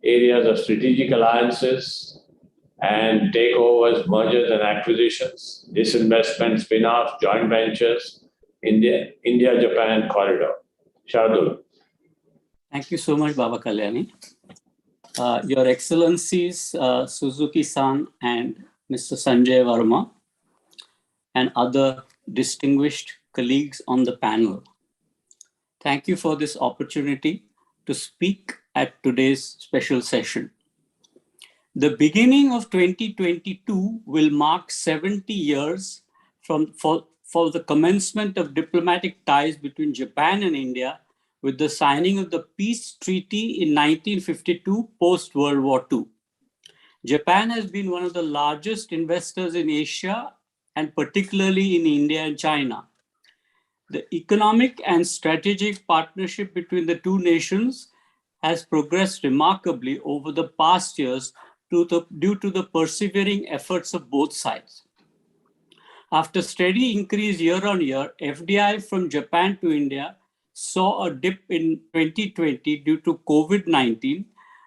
areas of strategic alliances and takeovers, mergers and acquisitions, disinvestment, spin-offs, joint ventures, India-Japan corridor. Shardul. Thank you so much, Baba Kalyani. Your Excellencies, Suzuki-san and Mr. Sanjay Verma, and other distinguished colleagues on the panel. Thank you for this opportunity to speak at today's special session. The beginning of 2022 will mark 70 years for the commencement of diplomatic ties between Japan and India with the signing of the peace treaty in 1952 post-World War II. Japan has been one of the largest investors in Asia and particularly in India and China. The economic and strategic partnership between the two nations has progressed remarkably over the past years due to the persevering efforts of both sides. After steady increase year on year, FDI from Japan to India saw a dip in 2020 due to COVID-19,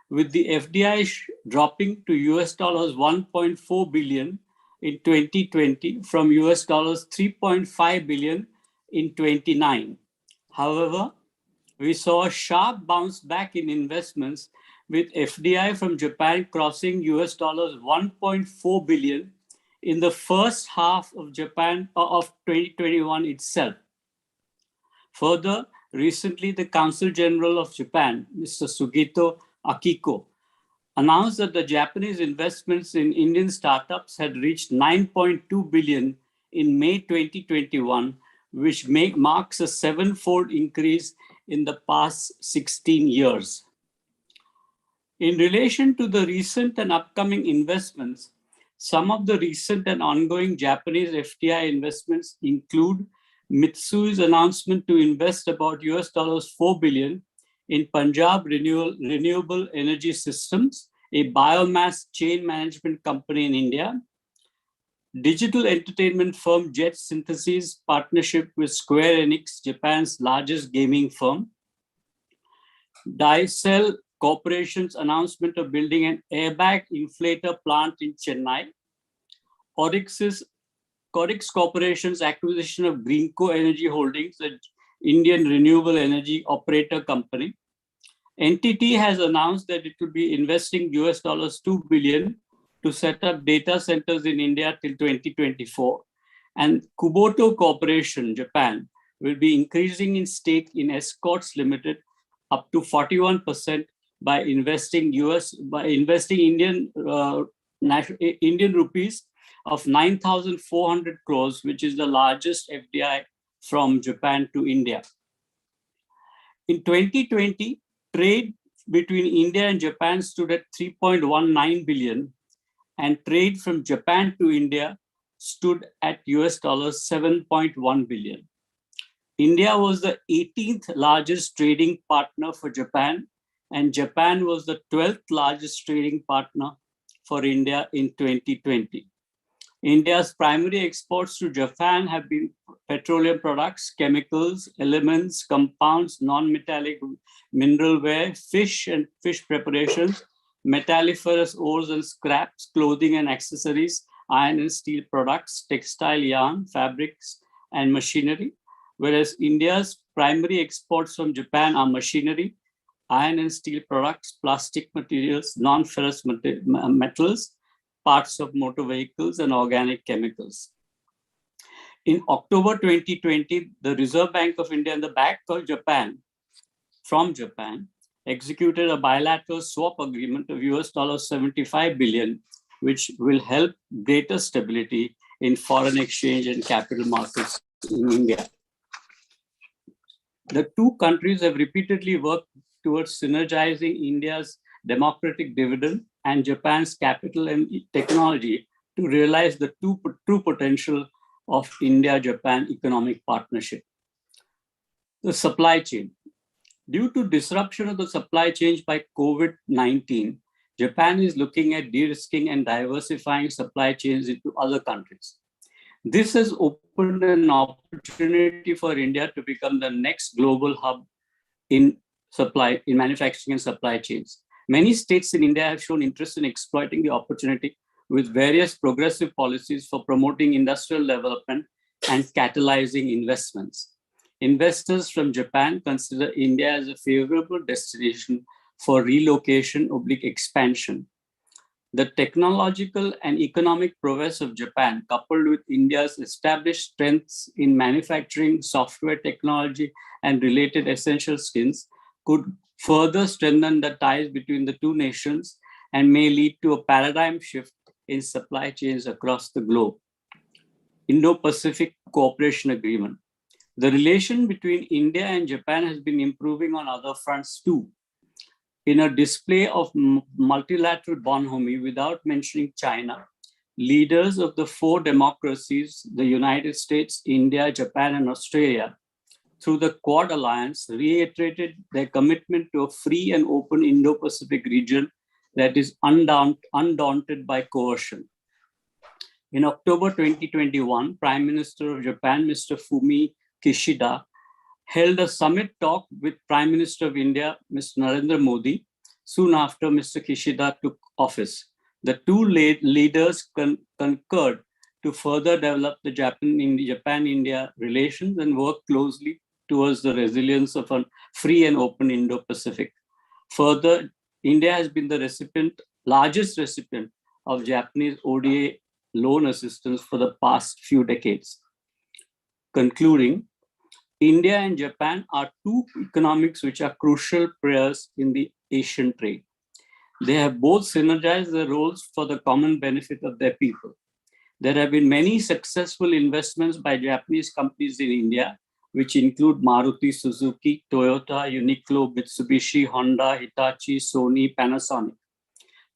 with the FDI dropping to US $1.4 billion in 2020 from US $3.5 billion in 2019. However, we saw a sharp bounce back in investments, with FDI from Japan crossing US $1.4 billion in the first half of 2021 itself. Further, recently the Consul General of Japan, Mr. Sugito Akiko, announced that the Japanese investments in Indian startups had reached 9.2 billion in May 2021, which marks a 7-fold increase in the past 16 years. In relation to the recent and upcoming investments, some of the recent and ongoing Japanese FDI investments include Mitsui's announcement to invest about US $4 billion in Punjab Renewable Energy Systems, a biomass chain management company in India. Digital entertainment firm Jet Synthesis partnership with Square Enix, Japan's largest gaming firm. Dicel Corporation's announcement of building an airbag inflator plant in Chennai. Oryx Corporation's acquisition of Greenco Energy Holdings, an Indian renewable energy operator company. NTT has announced that it will be investing US $2 billion to set up data centers in India till 2024. And Kubota Corporation, Japan, will be increasing its stake in Escorts Limited up to 41% by investing Indian rupees of 9,400 crores, which is the largest FDI from Japan to India. In 2020, trade between India and Japan stood at 3.19 billion, and trade from Japan to India stood at US dollars 7.1 billion. India was the 18th largest trading partner for Japan, and Japan was the 12th largest trading partner for India in 2020. India's primary exports to Japan have been petroleum products, chemicals, elements, compounds, non-metallic mineralware, fish and fish preparations, metalliferous ores and scraps, clothing and accessories, iron and steel products, textile yarn, fabrics, and machinery. Whereas India's primary exports from Japan are machinery, iron and steel products, plastic materials, non-ferrous metals, parts of motor vehicles, and organic chemicals. In October 2020, the Reserve Bank of India and the Bank of Japan, from Japan, executed a bilateral swap agreement of US $75 billion, which will help greater stability in foreign exchange and capital markets in India. The two countries have repeatedly worked towards synergizing India's democratic dividend and Japan's capital and technology to realize the true potential of India-Japan economic partnership. The supply chain. Due to disruption of the supply chain by COVID-19, Japan is looking at de-risking and diversifying supply chains into other countries. This has opened an opportunity for India to become the next global hub in manufacturing and supply chains. Many states in India have shown interest in exploiting the opportunity with various progressive policies for promoting industrial development and catalyzing investments. Investors from Japan consider India as a favorable destination for relocation/expansion. The technological and economic prowess of Japan, coupled with India's established strengths in manufacturing, software technology, and related essential skills, could further strengthen the ties between the two nations and may lead to a paradigm shift in supply chains across the globe. Indo-Pacific Cooperation Agreement. The relation between India and Japan has been improving on other fronts too. In a display of multilateral bonhomie without mentioning China, leaders of the four democracies, the United States, India, Japan, and Australia, through the Quad Alliance, reiterated their commitment to a free and open Indo-Pacific region that is undaunted by coercion. In October 2021, Prime Minister of Japan, Mr. Fumio Kishida, held a summit talk with Prime Minister of India, Mr. Narayana Modi, soon after Mr. Kishida took office. The two leaders concurred to further develop the Japan-India relations and work closely towards the resilience of a free and open Indo-Pacific. Further, India has been the largest recipient of Japanese ODA loan assistance for the past few decades. Concluding, India and Japan are two economics which are crucial players in the Asian trade. They have both synergized their roles for the common benefit of their people. There have been many successful investments by Japanese companies in India, which include Maruti Suzuki, Toyota, Uniqlo, Mitsubishi, Honda, Hitachi, Sony, Panasonic.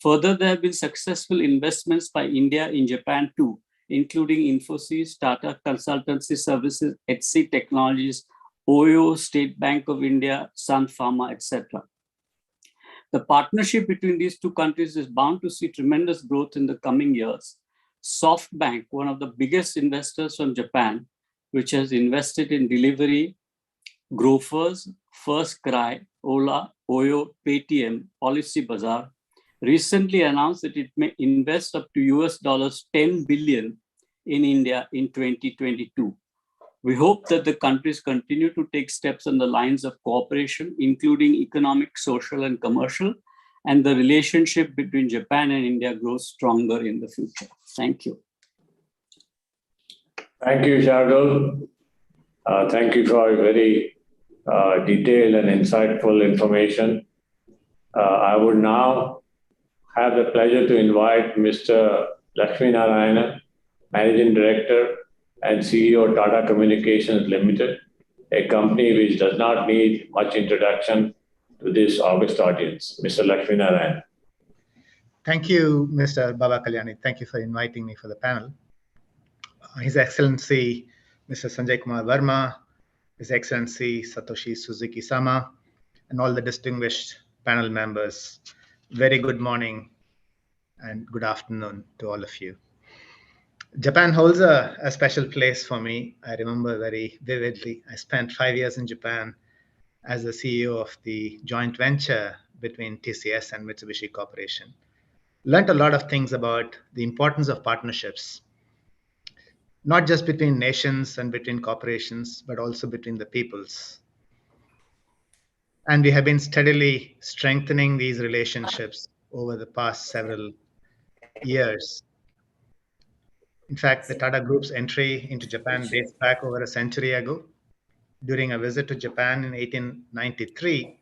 Further, there have been successful investments by India in Japan too, including Infosys, Tata Consultancy Services, HC Technologies, Oyo, State Bank of India, Sun Pharma, etc. The partnership between these two countries is bound to see tremendous growth in the coming years. SoftBank, one of the biggest investors from Japan, which has invested in Delivery, Grofers, First Cry, Ola, Oyo, Paytm, Policy Bazaar, recently announced that it may invest up to US $10 billion in India in 2022. We hope that the countries continue to take steps on the lines of cooperation, including economic, social, and commercial, and the relationship between Japan and India grows stronger in the future. Thank you. Thank you, Shardul. Thank you for very detailed and insightful information. I would now have the pleasure to invite Mr. Lakshmi Narayana, Managing Director and CEO Tata Communications Limited, a company which does not need much introduction to this august audience. Mr. Lakshmi Narayana. Thank you, Mr. Baba Kalyani. Thank you for inviting me for the panel. His Excellency, Mr. Sanjay Kumar Verma, His Excellency Satoshi Suzuki-sama, and all the distinguished panel members, very good morning and good afternoon to all of you. Japan holds a special place for me. I remember very vividly. I spent 5 years in Japan as the CEO of the joint venture between TCS and Mitsubishi Corporation. Learned a lot of things about the importance of partnerships, not just between nations and between corporations, but also between the peoples. And we have been steadily strengthening these relationships over the past several years. In fact, the Tata Group's entry into Japan dates back over a century ago. During a visit to Japan in 1893,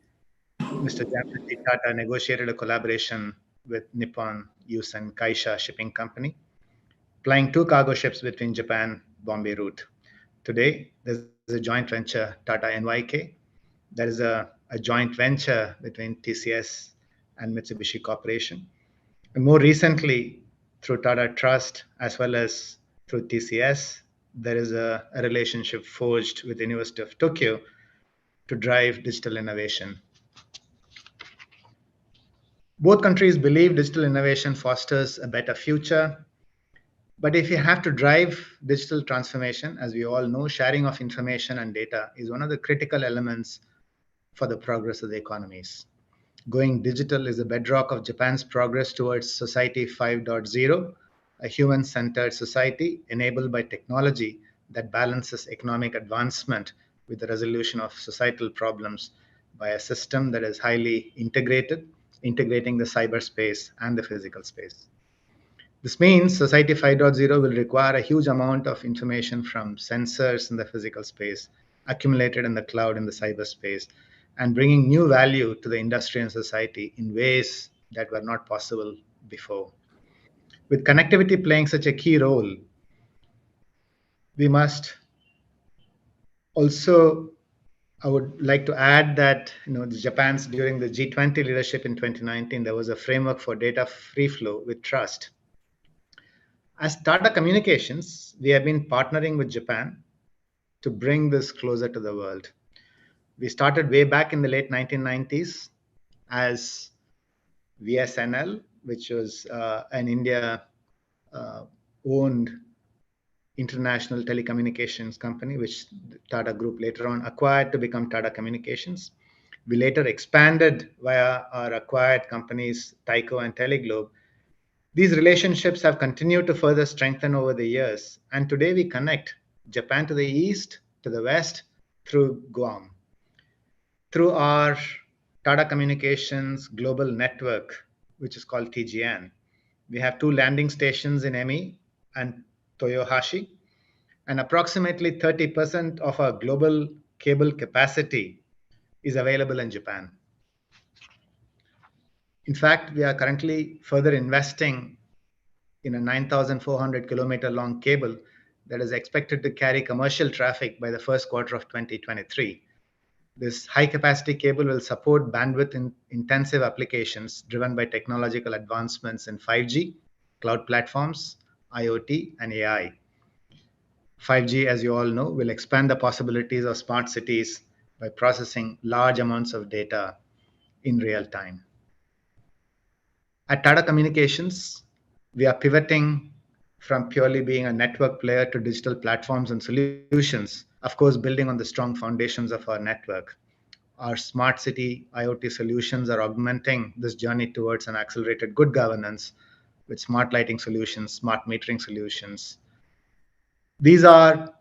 Mr. Jamshedji Tata negotiated a collaboration with Nippon Yusen Kaisha Shipping Company, flying 2 cargo ships between Japan-Bombay route. Today, there's a joint venture, Tata NYK. There is a joint venture between TCS and Mitsubishi Corporation. And more recently, through Tata Trust, as well as through TCS, there is a relationship forged with the University of Tokyo to drive digital innovation. Both countries believe digital innovation fosters a better future. But if you have to drive digital transformation, as we all know, sharing of information and data is one of the critical elements for the progress of the economies. Going digital is the bedrock of Japan's progress towards Society 5.0, a human-centered society enabled by technology that balances economic advancement with the resolution of societal problems by a system that is highly integrated, integrating the cyberspace and the physical space. This means Society 5.0 will require a huge amount of information from sensors in the physical space, accumulated in the cloud in the cyberspace, and bringing new value to the industry and society in ways that were not possible before. With connectivity playing such a key role, we must also, I would like to add that Japan's during the G20 leadership in 2019, there was a framework for data free flow with trust. As Tata Communications, we have been partnering with Japan to bring this closer to the world. We started way back in the late 1990s as VSNL, which was an India-owned international telecommunications company, which Tata Group later on acquired to become Tata Communications. We later expanded via our acquired companies, Tyco and Teleglobe. These relationships have continued to further strengthen over the years. And today we connect Japan to the east, to the west, through Guam. Through our Tata Communications Global Network, which is called TGN. We have 2 landing stations in Emi and Toyohashi, and approximately 30% of our global cable capacity is available in Japan. In fact, we are currently further investing in a 9,400 kilometer long cable that is expected to carry commercial traffic by the first quarter of 2023. This high-capacity cable will support bandwidth-intensive applications driven by technological advancements in 5G, cloud platforms, IoT, and AI. 5G, as you all know, will expand the possibilities of smart cities by processing large amounts of data in real time. At Tata Communications, we are pivoting from purely being a network player to digital platforms and solutions, of course, building on the strong foundations of our network. Our smart city IoT solutions are augmenting this journey towards an accelerated good governance with smart lighting solutions, smart metering solutions. These are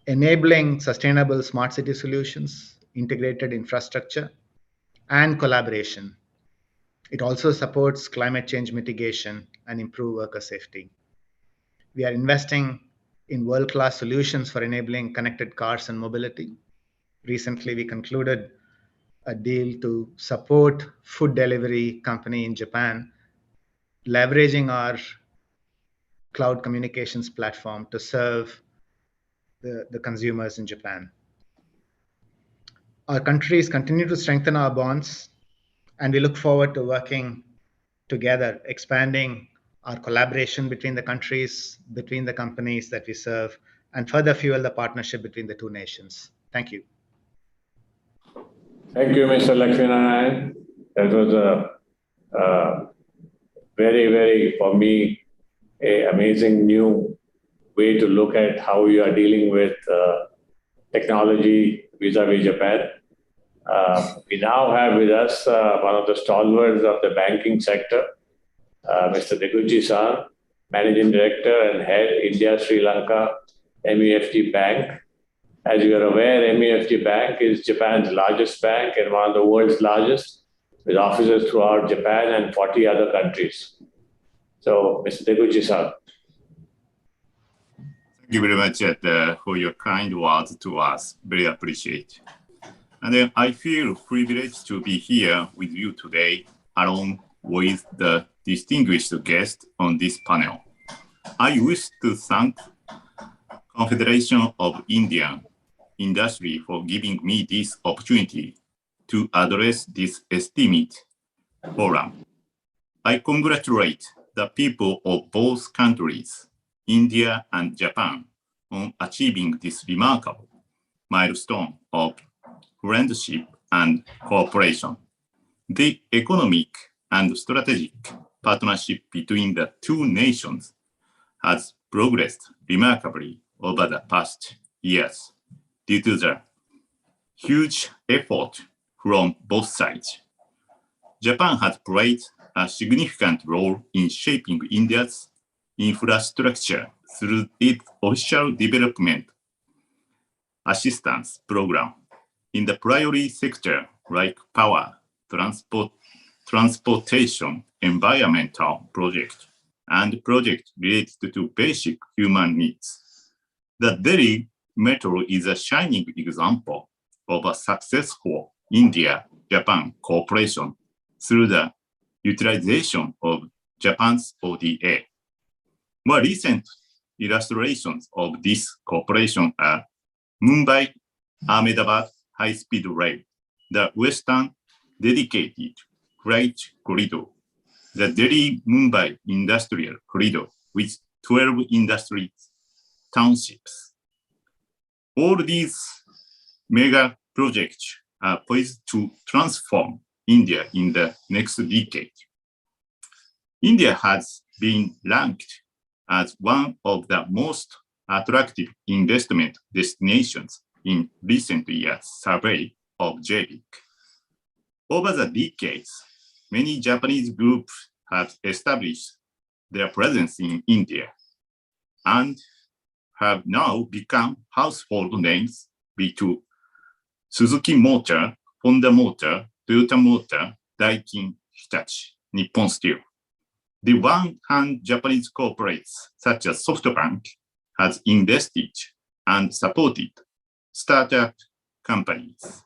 enabling sustainable smart city solutions, integrated infrastructure, and collaboration. It also supports climate change mitigation and improve worker safety. We are investing in world-class solutions for enabling connected cars and mobility. Recently, we concluded a deal to support food delivery company in Japan, leveraging our cloud communications platform to serve the consumers in Japan. Our countries continue to strengthen our bonds, and we look forward to working together, expanding our collaboration between the countries, between the companies that we serve, and further fuel the partnership between the two nations. Thank you. Thank you, Mr. Lakshmi. That was a very, very, for me, an amazing new way to look at how you are dealing with technology vis-a-vis Japan. We now have with us one of the stalwarts of the banking sector, Mr. Deguchi-san, Managing Director and Head, India Sri Lanka MUFG Bank. As you are aware, MUFG Bank is Japan's largest bank and one of the world's largest, with offices throughout Japan and 40 other countries. So, Mr. Deguchi-san. Thank you very much for your kind words to us. Very appreciate. And I feel privileged to be here with you today, along with the distinguished guest on this panel. I wish to thank Confederation of Indian Industry for giving me this opportunity to address this esteemed forum. I congratulate the people of both countries, India and Japan, on achieving this remarkable milestone of friendship and cooperation. The economic and strategic partnership between the two nations has progressed remarkably over the past years due to the huge effort from both sides. Japan has played a significant role in shaping India's infrastructure through its official development assistance program in the priority sector like power, transportation, environmental projects, and projects related to basic human needs. The Delhi Metro is a shining example of a successful India-Japan cooperation through the utilization of Japan's ODA. More recent illustrations of this cooperation are Mumbai-Ahmedabad high-speed rail, the Western dedicated freight corridor, the Delhi-Mumbai industrial corridor with 12 industry townships. All these mega projects are poised to transform India in the next decade. India has been ranked as one of the most attractive investment destinations in recent years' survey of JBIC. Over the decades, many Japanese groups have established their presence in India and have now become household names to Suzuki Motor, Honda Motor, Toyota Motor, Daikin, Hitachi, Nippon Steel. The one-hand Japanese corporates such as SoftBank has invested and supported startup companies.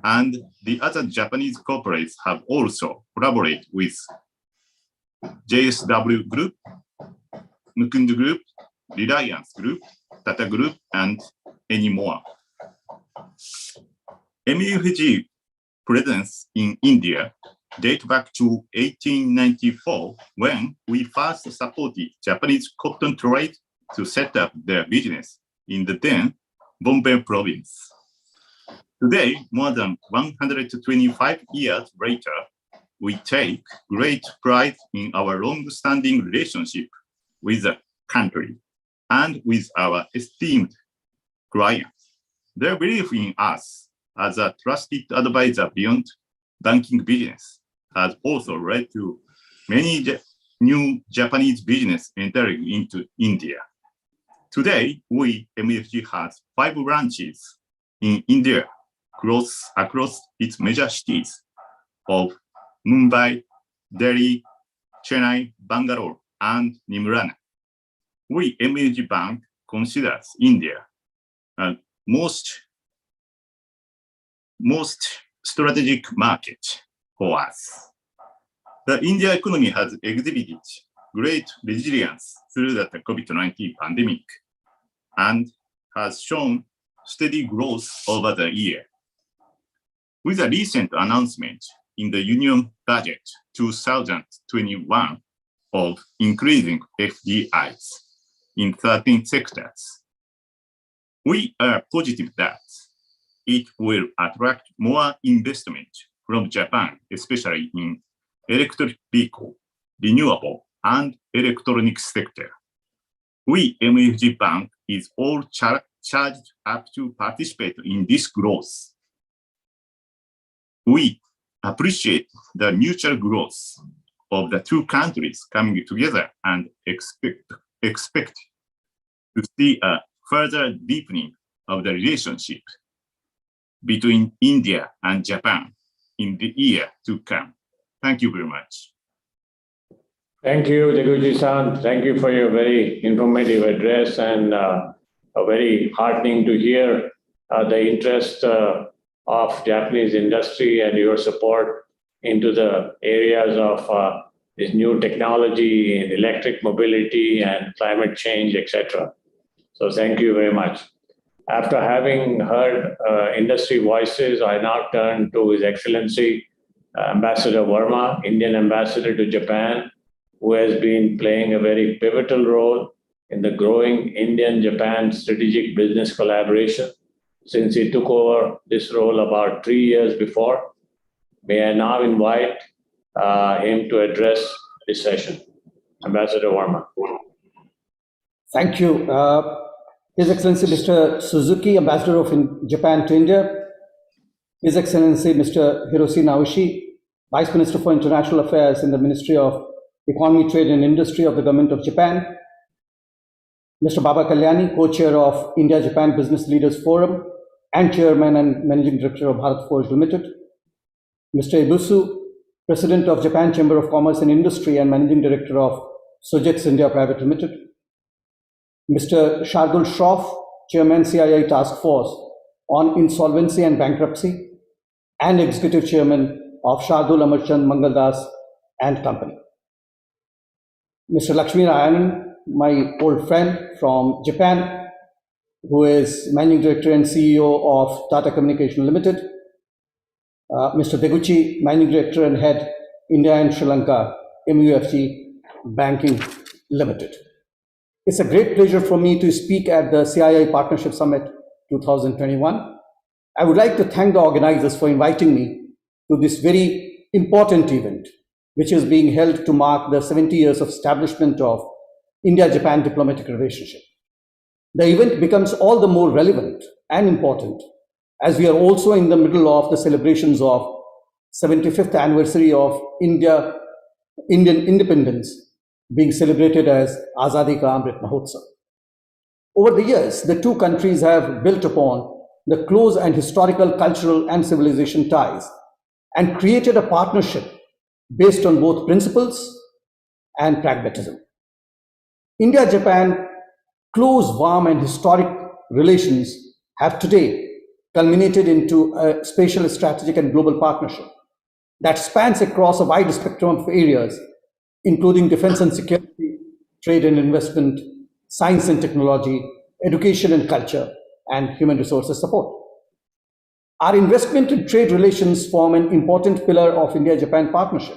And the other Japanese corporates have also collaborated with JSW Group, Mukundu Group, Reliance Group, Tata Group, and many more. MUFG presence in India date back to 1894 when we first supported Japanese cotton trade to set up their business in the then Bombay province. Today, more than 125 years later, we take great pride in our long-standing relationship with the country and with our esteemed clients. Their belief in us as a trusted advisor beyond banking business has also led to many new Japanese business entering into India. Today, MUFG has 5 branches in India across its major cities of Mumbai, Delhi, Chennai, Bangalore, and Nimrana. We, MUFG Bank, considers India most strategic market for us. The Indian economy has exhibited great resilience through the COVID-19 pandemic and has shown steady growth over the year. With a recent announcement in the Union Budget 2021 of increasing FDIs in 13 sectors, we are positive that it will attract more investment from Japan, especially in electric vehicle, renewable, and electronics sector. We, MUFG Bank, is all charged up to participate in this growth. We appreciate the mutual growth of the two countries coming together and expect to see a further deepening of the relationship between India and Japan in the year to come. Thank you very much. Thank you, Deguchi-san. Thank you for your very informative address and very heartening to hear the interest of Japanese industry and your support into the areas of this new technology in electric mobility and climate change, etc. So thank you very much. After having heard industry voices, I now turn to His Excellency Ambassador Verma, Indian Ambassador to Japan, who has been playing a very pivotal role in the growing Indian-Japan strategic business collaboration since he took over this role about 3 years before. May I now invite him to address this session. Ambassador Verma. Thank you. His Excellency Mr. Suzuki, Ambassador of Japan to India, His Excellency Mr. Hiroshi Naoshi, Vice Minister for International Affairs in the Ministry of Economy, Trade and Industry of the Government of Japan, Mr. Baba Kalyani, Co-Chair of India-Japan Business Leaders Forum and Chairman and Managing Director of Bharat Forge Limited, Mr. Ibusu, President of Japan Chamber of Commerce and Industry and Managing Director of Sojitz India Private Limited, Mr. Shardul Shroff, Chairman CII Task Force on Insolvency and Bankruptcy and Executive Chairman of Shardul Amarchand Mangaldas and Company, Mr. Lakshmi Narayana, my old friend from Japan, who is Managing Director and CEO of Tata Communication Limited, Mr. Deguchi, Managing Director and Head, India and Sri Lanka, MUFG Banking Limited. It's a great pleasure for me to speak at the CII Partnership Summit 2021. I would like to thank the organizers for inviting me to this very important event, which is being held to mark the 70 years of establishment of India-Japan diplomatic relationship. The event becomes all the more relevant and important as we are also in the middle of the celebrations of 75th anniversary of Indian independence being celebrated as Azadi Ka Amrit Mahotsav. Over the years, the two countries have built upon the close and historical, cultural and civilization ties and created a partnership based on both principles and pragmatism. India-Japan close, warm and historic relations have today culminated into a spatial, strategic and global partnership that spans across a wide spectrum of areas, including defense and security, trade and investment, science and technology, education and culture, and human resources support. Our investment in trade relations form an important pillar of India-Japan partnership.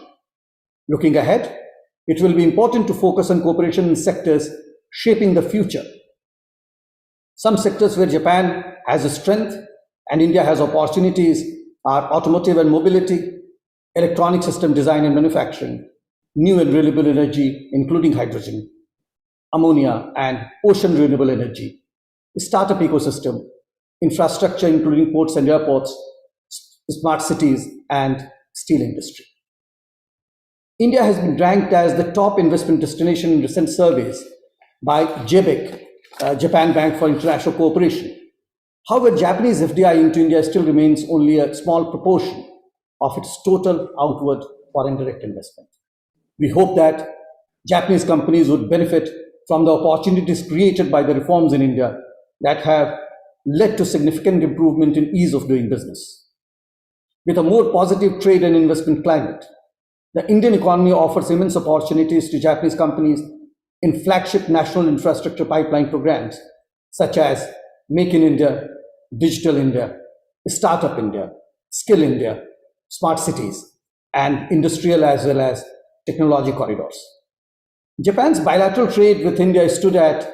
Looking ahead, it will be important to focus on cooperation in sectors shaping the future. Some sectors where Japan has a strength and India has opportunities are automotive and mobility, electronic system design and manufacturing, new and renewable energy, including hydrogen, ammonia and ocean renewable energy, startup ecosystem, infrastructure including ports and airports, smart cities and steel industry. India has been ranked as the top investment destination in recent surveys by JBIC, Japan Bank for International Cooperation. However, Japanese FDI into India still remains only a small proportion of its total outward foreign direct investment. We hope that Japanese companies would benefit from the opportunities created by the reforms in India that have led to significant improvement in ease of doing business. With a more positive trade and investment climate, the Indian economy offers immense opportunities to Japanese companies in flagship national infrastructure pipeline programs such as Make in India, Digital India, Startup India, Skill India, Smart Cities, and industrial as well as technology corridors. Japan's bilateral trade with India stood at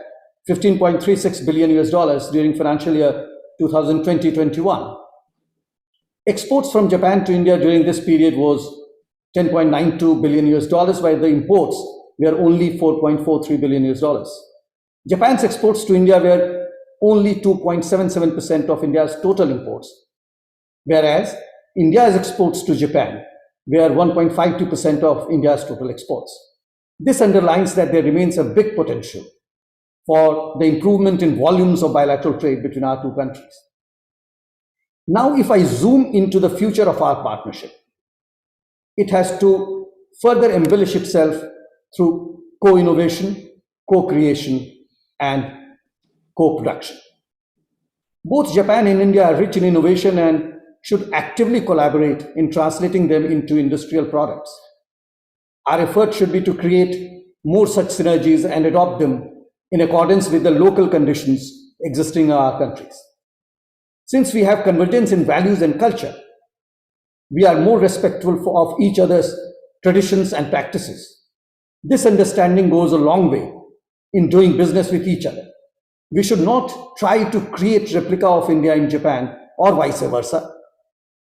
$15.36 billion during financial year 2020-21. Exports from Japan to India during this period was $10.92 billion, while the imports were only $4.43 billion. Japan's exports to India were only 2.77% of India's total imports, whereas India's exports to Japan were 1.52% of India's total exports. This underlines that there remains a big potential for the improvement in volumes of bilateral trade between our two countries. Now, if I zoom into the future of our partnership, it has to further embellish itself through co-innovation, co-creation, and co-production. Both Japan and India are rich in innovation and should actively collaborate in translating them into industrial products. Our effort should be to create more such synergies and adopt them in accordance with the local conditions existing in our countries. Since we have convergence in values and culture, we are more respectful of each other's traditions and practices. This understanding goes a long way in doing business with each other. We should not try to create replica of India in Japan or vice versa.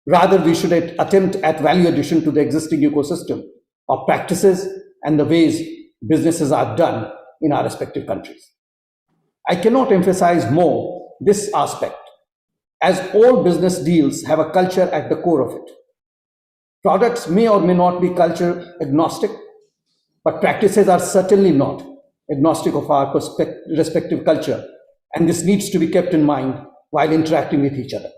Rather, we should attempt at value addition to the existing ecosystem of practices and the ways businesses are done in our respective countries. I cannot emphasize more this aspect, as all business deals have a culture at the core of it. Products may or may not be culture agnostic, but practices are certainly not agnostic of our respective culture, and this needs to be kept in mind while interacting with each other.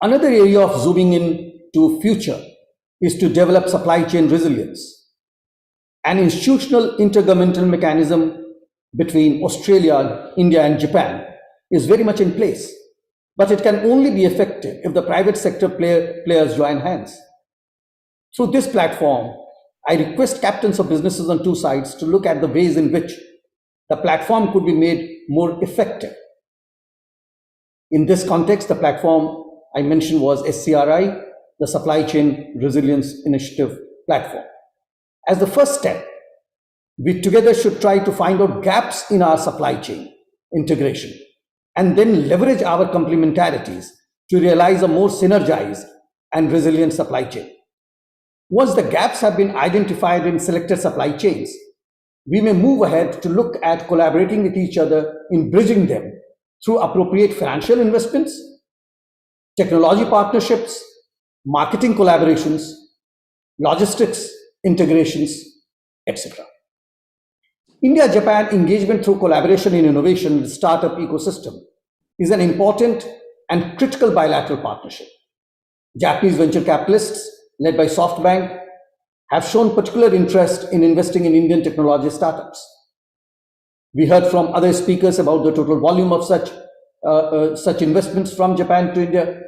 Another area of zooming in to future is to develop supply chain resilience. An institutional intergovernmental mechanism between Australia, India, and Japan is very much in place, but it can only be effective if the private sector players join hands. Through this platform, I request captains of businesses on two sides to look at the ways in which the platform could be made more effective. In this context, the platform I mentioned was SCRI, the Supply Chain Resilience Initiative platform. As the first step, we together should try to find out gaps in our supply chain integration and then leverage our complementarities to realize a more synergized and resilient supply chain. Once the gaps have been identified in selected supply chains, we may move ahead to look at collaborating with each other in bridging them through appropriate financial investments, technology partnerships, marketing collaborations, logistics integrations, etc. India-Japan engagement through collaboration in innovation in the startup ecosystem is an important and critical bilateral partnership. Japanese venture capitalists, led by SoftBank, have shown particular interest in investing in Indian technology startups. We heard from other speakers about the total volume of such investments from Japan to India.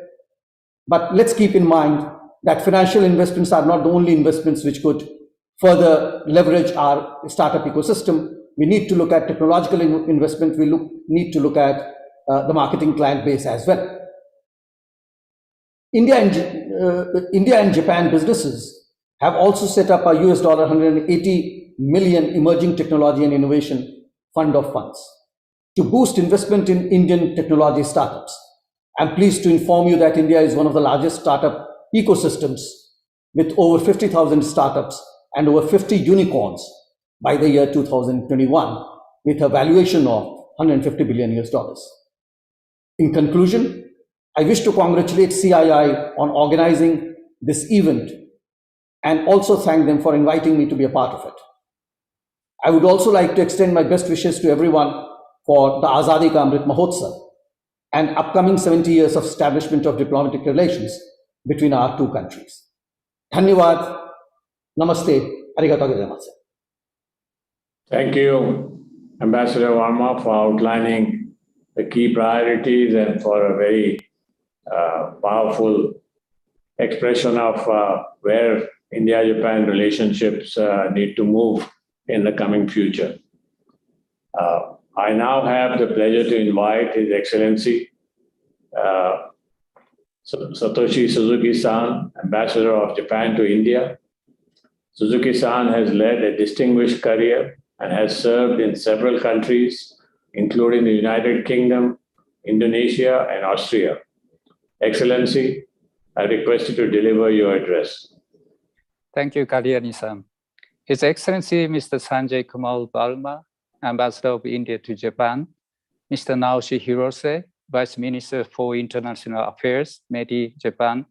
But let's keep in mind that financial investments are not the only investments which could further leverage our startup ecosystem. We need to look at technological investment. We need to look at the marketing client base as well. India and Japan businesses have also set up a $180 million emerging technology and innovation fund of funds to boost investment in Indian technology startups. I'm pleased to inform you that India is one of the largest startup ecosystems with over 50,000 startups and over 50 unicorns by the year 2021, with a valuation of $150 billion. In conclusion, I wish to congratulate CII on organizing this event and also thank them for inviting me to be a part of it. I would also like to extend my best wishes to everyone for the Azadi Ka Amrit Mahotsav and upcoming 70 years of establishment of diplomatic relations between our two countries. Dhanyavad. Namaste. Arigatou gozaimasu. Thank you, Ambassador Varma, for outlining the key priorities and for a very powerful expression of where India-Japan relationships need to move in the coming future. I now have the pleasure to invite His Excellency Satoshi Suzuki-san, Ambassador of Japan to India. Suzuki-san has led a distinguished career and has served in several countries, including the United Kingdom, Indonesia, and Austria. Excellency, I request you to deliver your address. Thank you, Kalyani-san. His Excellency Mr. Sanjay Kumar Balma, Ambassador of India to Japan, Mr. Naoshi Hirose, Vice Minister for International Affairs, METI Japan,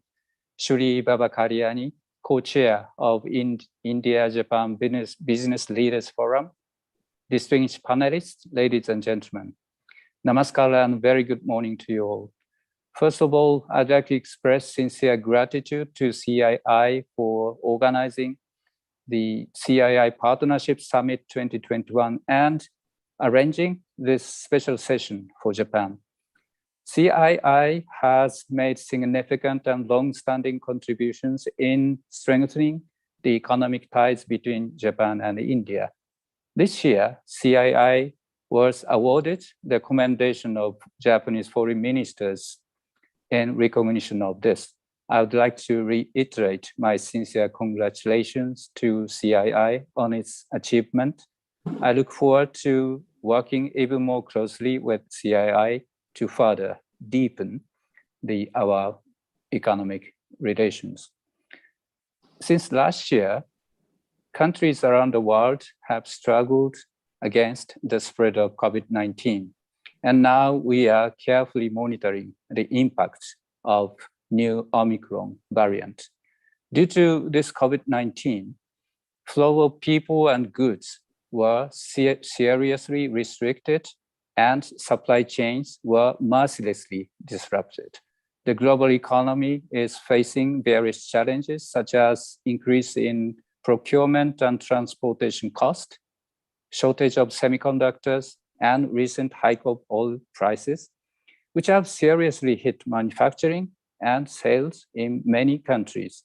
Shuri Baba Kalyani, Co-Chair of India-Japan Business Leaders Forum, distinguished panelists, ladies and gentlemen. Namaskar and very good morning to you all. First of all, I'd like to express sincere gratitude to CII for organizing the CII Partnership Summit 2021 and arranging this special session for Japan. CII has made significant and long-standing contributions in strengthening the economic ties between Japan and India. This year, CII was awarded the commendation of Japanese foreign ministers in recognition of this. I would like to reiterate my sincere congratulations to CII on its achievement. I look forward to working even more closely with CII to further deepen our economic relations. Since last year, countries around the world have struggled against the spread of COVID-19. And now we are carefully monitoring the impact of new Omicron variant. Due to this COVID-19, flow of people and goods were seriously restricted and supply chains were mercilessly disrupted. The global economy is facing various challenges such as increase in procurement and transportation cost, shortage of semiconductors, and recent hike of oil prices, which have seriously hit manufacturing and sales in many countries.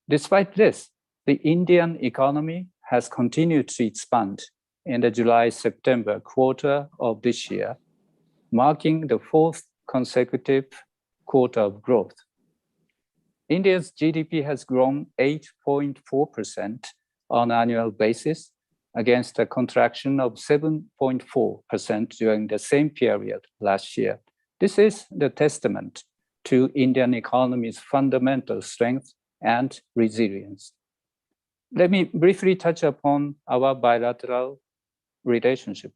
Despite this, the Indian economy has continued to expand in the July-September quarter of this year, marking the fourth consecutive quarter of growth. India's GDP has grown 8.4% on an annual basis against a contraction of 7.4% during the same period last year. This is the testament to Indian economy's fundamental strength and resilience. Let me briefly touch upon our bilateral relationship.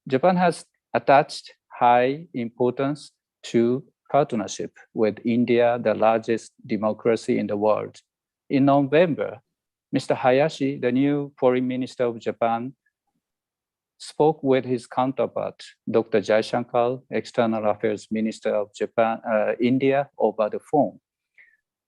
Japan has attached high importance to partnership with India, the largest democracy in the world. In November, Mr. Hayashi, the new foreign minister of Japan, spoke with his counterpart, Dr. Jaishankar, external affairs minister of India, over the phone.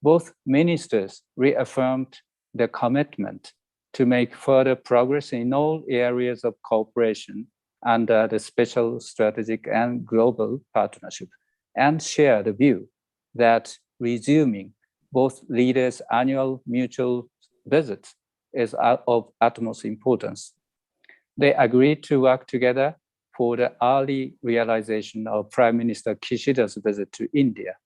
Both ministers reaffirmed the commitment to make further progress in all areas of cooperation under the special strategic and global partnership, and share the view that resuming both leaders' annual mutual visits is of utmost importance. They agreed to work together for the early realization of Prime Minister Kishida's visit to India.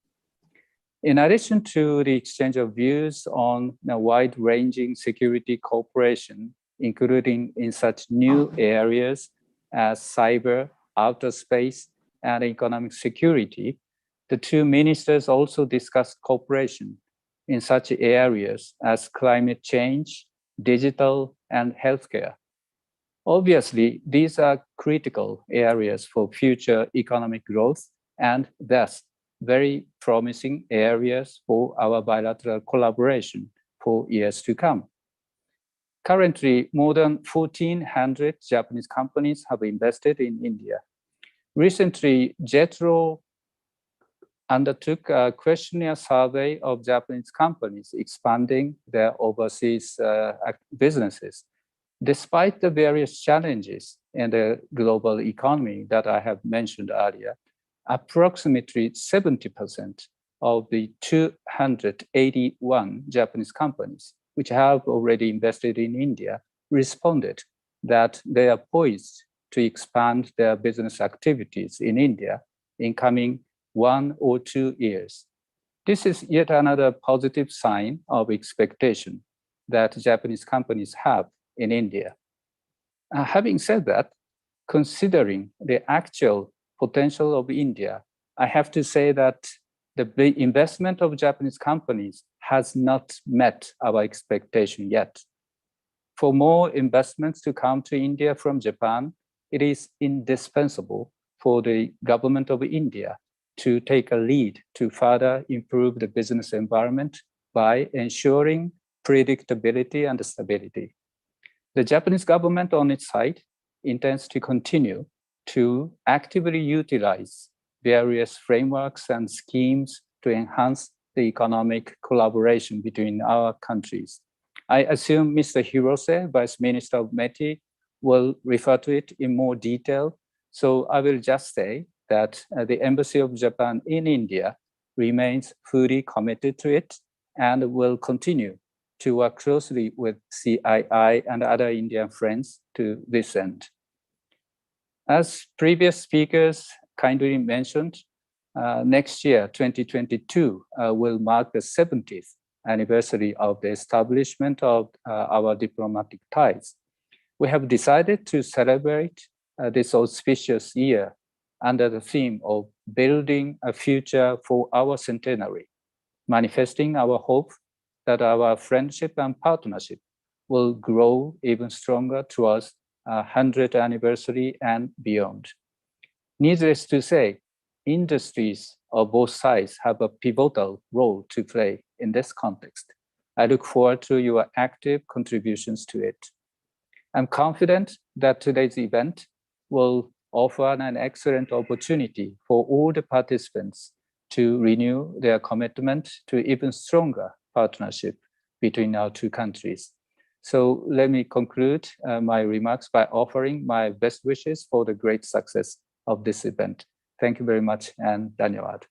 In addition to the exchange of views on a wide-ranging security cooperation, including in such new areas as cyber, outer space, and economic security, the two ministers also discussed cooperation in such areas as climate change, digital, and healthcare. Obviously, these are critical areas for future economic growth and thus very promising areas for our bilateral collaboration for years to come. Currently, more than 1,400 Japanese companies have invested in India. Recently, JETRO undertook a questionnaire survey of Japanese companies expanding their overseas businesses. Despite the various challenges in the global economy that I have mentioned earlier, approximately 70% of the 281 Japanese companies which have already invested in India responded that they are poised to expand their business activities in India in coming 1 or 2 years. This is yet another positive sign of expectation that Japanese companies have in India. Having said that, considering the actual potential of India, I have to say that the investment of Japanese companies has not met our expectation yet. For more investments to come to India from Japan, it is indispensable for the government of India to take a lead to further improve the business environment by ensuring predictability and stability. The Japanese government on its side intends to continue to actively utilize various frameworks and schemes to enhance the economic collaboration between our countries. I assume Mr. Hirose, Vice Minister of METI, will refer to it in more detail. So I will just say that the Embassy of Japan in India remains fully committed to it and will continue to work closely with CII and other Indian friends to this end. As previous speakers kindly mentioned, next year, 2022, will mark the 70th anniversary of the establishment of our diplomatic ties. We have decided to celebrate this auspicious year under the theme of building a future for our centenary, manifesting our hope that our friendship and partnership will grow even stronger towards 100th anniversary and beyond. Needless to say, industries of both sides have a pivotal role to play in this context. I look forward to your active contributions to it. I'm confident that today's event will offer an excellent opportunity for all the participants to renew their commitment to even stronger partnership between our two countries. So let me conclude my remarks by offering my best wishes for the great success of this event. Thank you very much, and dhanyawad.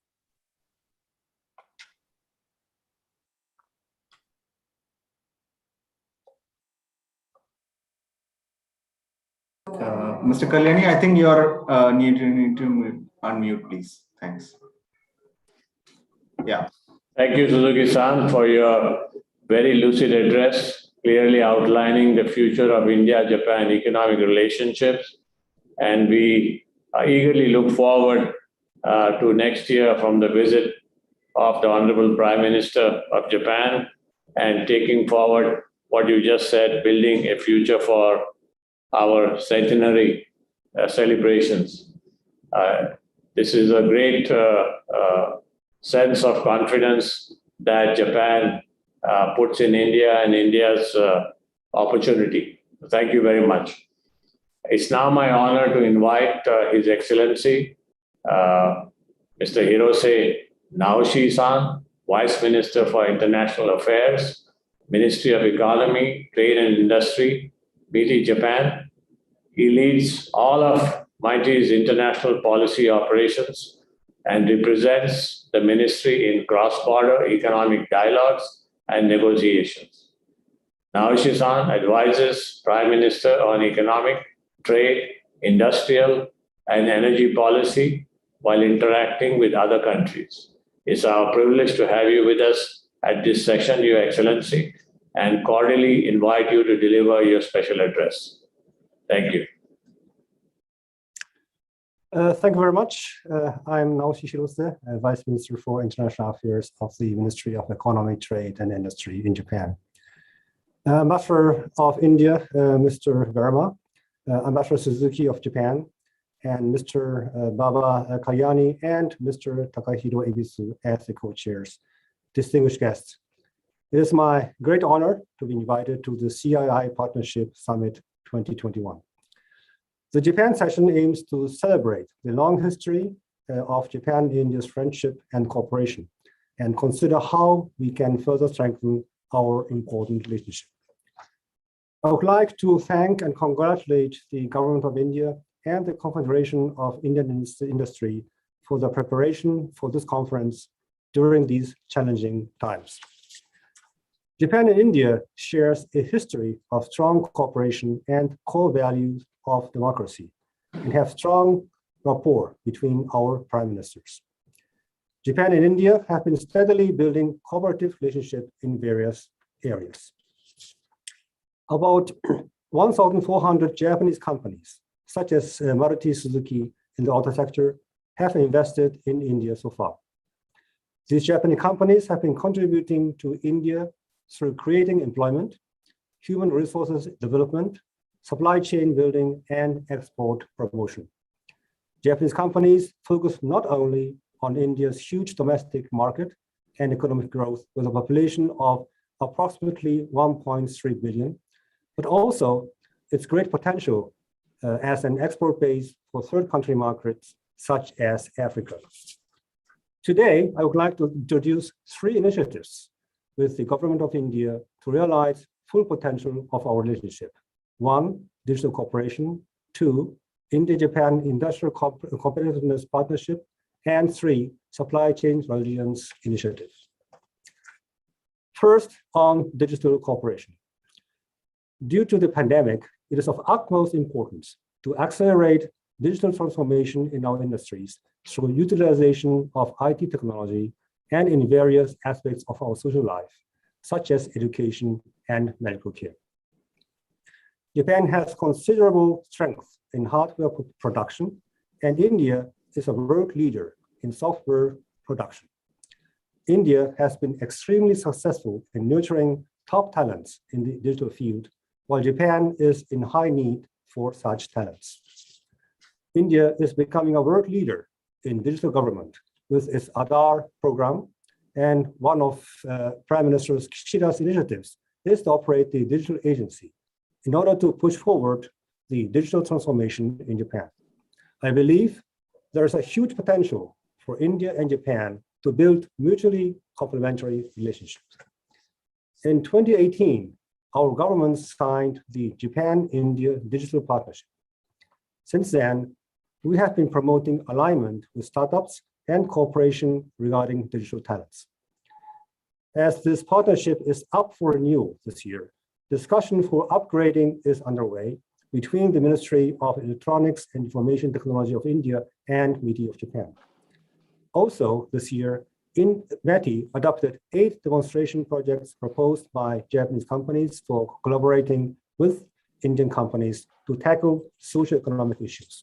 Mr. Kalyani, I think you're need to unmute, please. Thanks. Yeah. Thank you, Suzuki-san, for your very lucid address, clearly outlining the future of India-Japan economic relationships. And we eagerly look forward to next year from the visit of the Honorable Prime Minister of Japan and taking forward what you just said, building a future for our centenary celebrations. This is a great sense of confidence that Japan puts in India and India's opportunity. Thank you very much. It's now my honor to invite His Excellency, Mr. Hirose Naoshi-san, Vice Minister for International Affairs, Ministry of Economy, Trade and Industry, METI Japan. He leads all of METI's international policy operations and represents the ministry in cross-border economic dialogues and negotiations. Naoshi-san advises Prime Minister on economic, trade, industrial, and energy policy while interacting with other countries. It's our privilege to have you with us at this session, Your Excellency, and cordially invite you to deliver your special address. Thank you. Thank you very much. I'm Naoshi Hirose, Vice Minister for International Affairs of the Ministry of Economy, Trade and Industry in Japan. Ambassador of India, Mr. Verma, Ambassador Suzuki of Japan, and Mr. Baba Kalyani and Mr. Takahiro Ebisu as the co-chairs, distinguished guests. It is my great honor to be invited to the CII Partnership Summit 2021. The Japan session aims to celebrate the long history of Japan and India's friendship and cooperation and consider how we can further strengthen our important relationship. I would like to thank and congratulate the Government of India and the Confederation of Indian Industry for the preparation for this conference during these challenging times. Japan and India shares a history of strong cooperation and core values of democracy and have strong rapport between our prime ministers. Japan and India have been steadily building cooperative relationships in various areas. About 1,400 Japanese companies, such as Maruti Suzuki in the auto sector, have invested in India so far. These Japanese companies have been contributing to India through creating employment, human resources development, supply chain building, and export promotion. Japanese companies focus not only on India's huge domestic market and economic growth with a population of approximately 1.3 billion, but also its great potential as an export base for third country markets such as Africa. Today, I would like to introduce 3 initiatives with the Government of India to realize full potential of our relationship. 1, digital cooperation. 2, India-Japan Industrial Competitiveness Partnership. And 3, supply chain resilience initiative. First, on digital cooperation. Due to the pandemic, it is of utmost importance to accelerate digital transformation in our industries through utilization of IT technology and in various aspects of our social life, such as education and medical care. Japan has considerable strength in hardware production, and India is a world leader in software production. India has been extremely successful in nurturing top talents in the digital field, while Japan is in high need for such talents. India is becoming a world leader in digital government with its Aadhaar program, and one of Prime Minister Kishida's initiatives is to operate the digital agency in order to push forward the digital transformation in Japan. I believe there is a huge potential for India and Japan to build mutually complementary relationships. In 2018, our governments signed the Japan-India Digital Partnership. Since then, we have been promoting alignment with startups and cooperation regarding digital talents. As this partnership is up for renewal this year, discussion for upgrading is underway between the Ministry of Electronics and Information Technology of India and METI of Japan. Also this year, METI adopted 8 demonstration projects proposed by Japanese companies for collaborating with Indian companies to tackle socio-economic issues.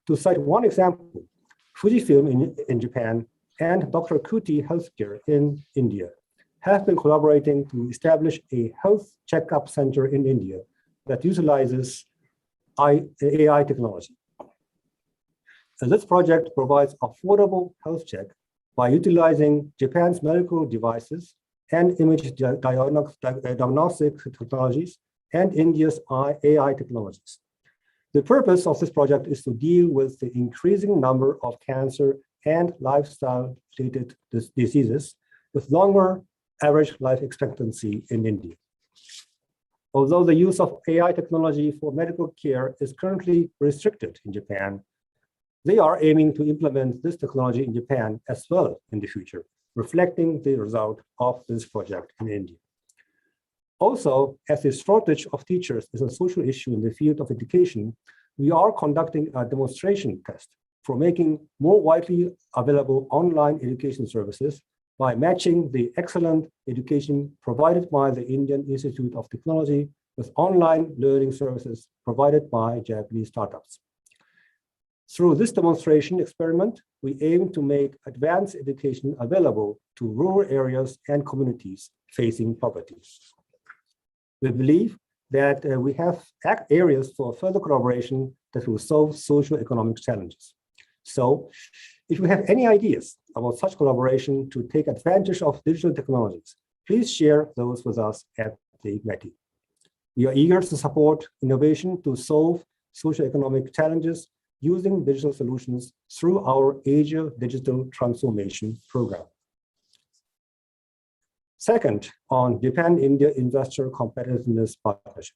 To cite one example, Fujifilm in Japan and Dr. Kuti Healthcare in India have been collaborating to establish a health checkup center in India that utilizes AI technology. And this project provides affordable health check by utilizing Japan's medical devices and image diagnostic technologies and India's AI technologies. The purpose of this project is to deal with the increasing number of cancer and lifestyle-related diseases with longer average life expectancy in India. Although the use of AI technology for medical care is currently restricted in Japan, they are aiming to implement this technology in Japan as well in the future, reflecting the result of this project in India. Also, as the shortage of teachers is a social issue in the field of education, we are conducting a demonstration test for making more widely available online education services by matching the excellent education provided by the Indian Institute of Technology with online learning services provided by Japanese startups. Through this demonstration experiment, we aim to make advanced education available to rural areas and communities facing poverty. We believe that we have areas for further collaboration that will solve socio-economic challenges. So if you have any ideas about such collaboration to take advantage of digital technologies, please share those with us at the METI. We are eager to support innovation to solve socio-economic challenges using digital solutions through our Asia Digital Transformation Program. Second, on Japan-India Industrial Competitiveness Partnership.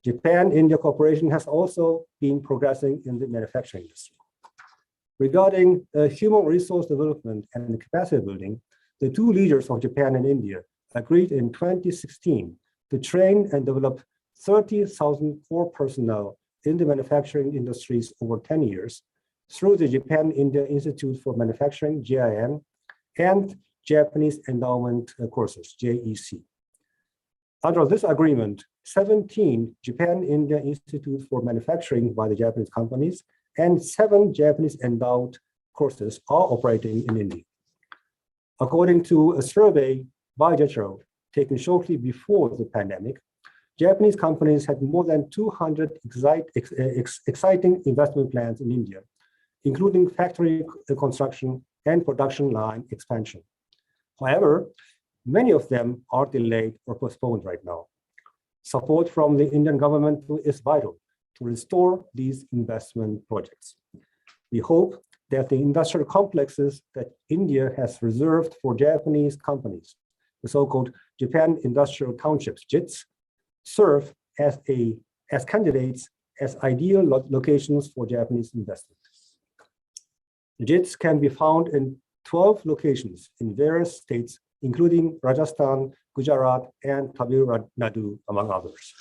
Japan-India cooperation has also been progressing in the manufacturing industry. Regarding human resource development and capacity building, the two leaders of Japan and India agreed in 2016 to train and develop 30,000 core personnel in the manufacturing industries over 10 years through the Japan-India Institute for Manufacturing, JIM, and Japanese Endowment Courses, JEC. Under this agreement, 17 Japan-India Institute for Manufacturing by the Japanese companies and 7 Japanese endowed courses are operating in India. According to a survey by JETRO taken shortly before the pandemic, Japanese companies had more than 200 exciting investment plans in India, including factory construction and production line expansion. However, many of them are delayed or postponed right now. Support from the Indian government is vital to restore these investment projects. We hope that the industrial complexes that India has reserved for Japanese companies, the so-called Japan Industrial Townships, JITs, serve as candidates as ideal locations for Japanese investment. The JITs can be found in 12 locations in various states, including Rajasthan, Gujarat, and Tamil Nadu, among others.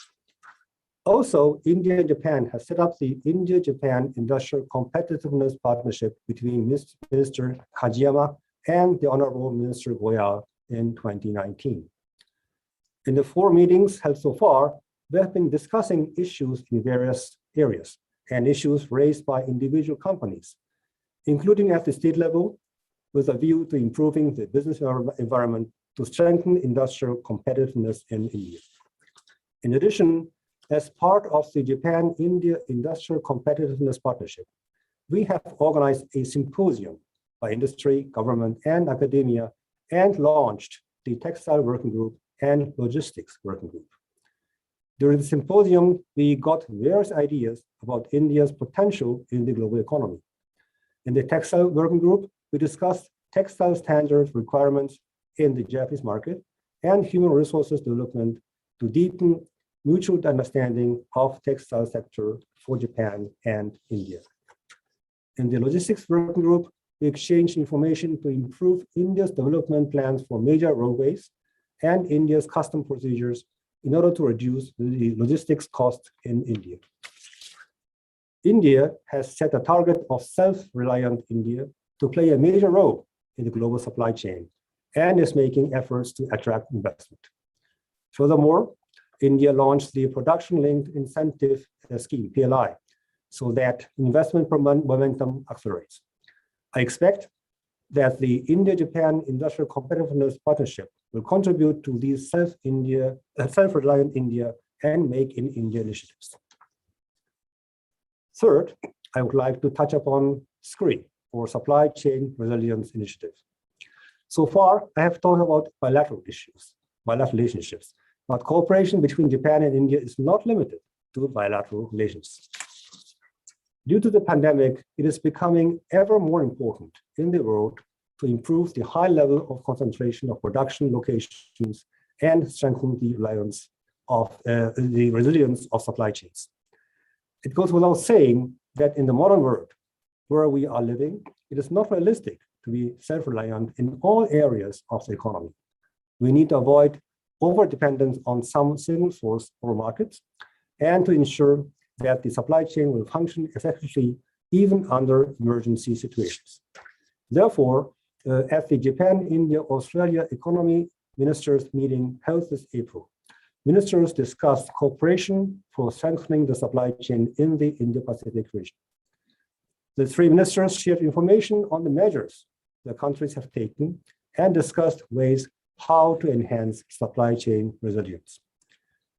Also, India and Japan have set up the India-Japan Industrial Competitiveness Partnership between Minister Kajiyama and the Honorable Minister Goyal in 2019. In the 4 meetings held so far, we have been discussing issues in various areas and issues raised by individual companies, including at the state level, with a view to improving the business environment to strengthen industrial competitiveness in India. In addition, as part of the Japan-India Industrial Competitiveness Partnership, we have organized a symposium by industry, government, and academia, and launched the Textile Working Group and Logistics Working Group. During the symposium, we got various ideas about India's potential in the global economy. In the Textile Working Group, we discussed textile standards requirements in the Japanese market and human resources development to deepen mutual understanding of textile sector for Japan and India. In the Logistics Working Group, we exchanged information to improve India's development plans for major roadways and India's custom procedures in order to reduce the logistics cost in India. India has set a target of self-reliant India to play a major role in the global supply chain and is making efforts to attract investment. Furthermore, India launched the Production-Linked Incentive Scheme, PLI, so that investment momentum accelerates. I expect that the India-Japan Industrial Competitiveness Partnership will contribute to these self-reliant India and Make in India initiatives. Third, I would like to touch upon SCRI, or Supply Chain Resilience Initiative. So far, I have talked about bilateral issues, bilateral relationships, but cooperation between Japan and India is not limited to bilateral relations. Due to the pandemic, it is becoming ever more important in the world to improve the high level of concentration of production locations and strengthen the resilience of supply chains. It goes without saying that in the modern world where we are living, it is not realistic to be self-reliant in all areas of the economy. We need to avoid over-dependence on some single source or markets and to ensure that the supply chain will function effectively even under emergency situations. Therefore, at the Japan-India-Australia Economy Ministers meeting held this April, ministers discussed cooperation for strengthening the supply chain in the Indo-Pacific region. The 3 ministers shared information on the measures the countries have taken and discussed ways how to enhance supply chain resilience.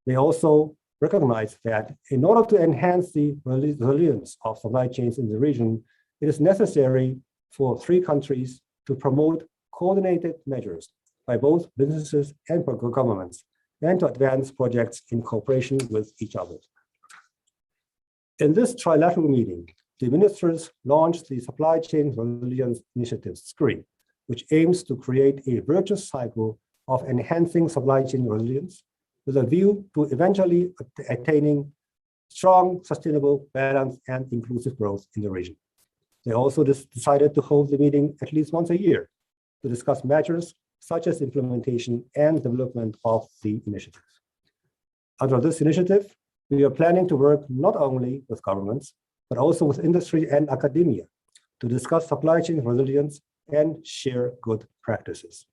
They also recognized that in order to enhance the resilience of supply chains in the region, it is necessary for 3 countries to promote coordinated measures by both businesses and governments and to advance projects in cooperation with each other. In this trilateral meeting, the ministers launched the Supply Chain Resilience Initiative, SCREE, which aims to create a virtuous cycle of enhancing supply chain resilience with a view to eventually attaining strong, sustainable, balanced, and inclusive growth in the region. They also decided to hold the meeting at least once a year to discuss measures such as implementation and development of the initiative. Under this initiative, we are planning to work not only with governments, but also with industry and academia to discuss supply chain resilience and share good practices.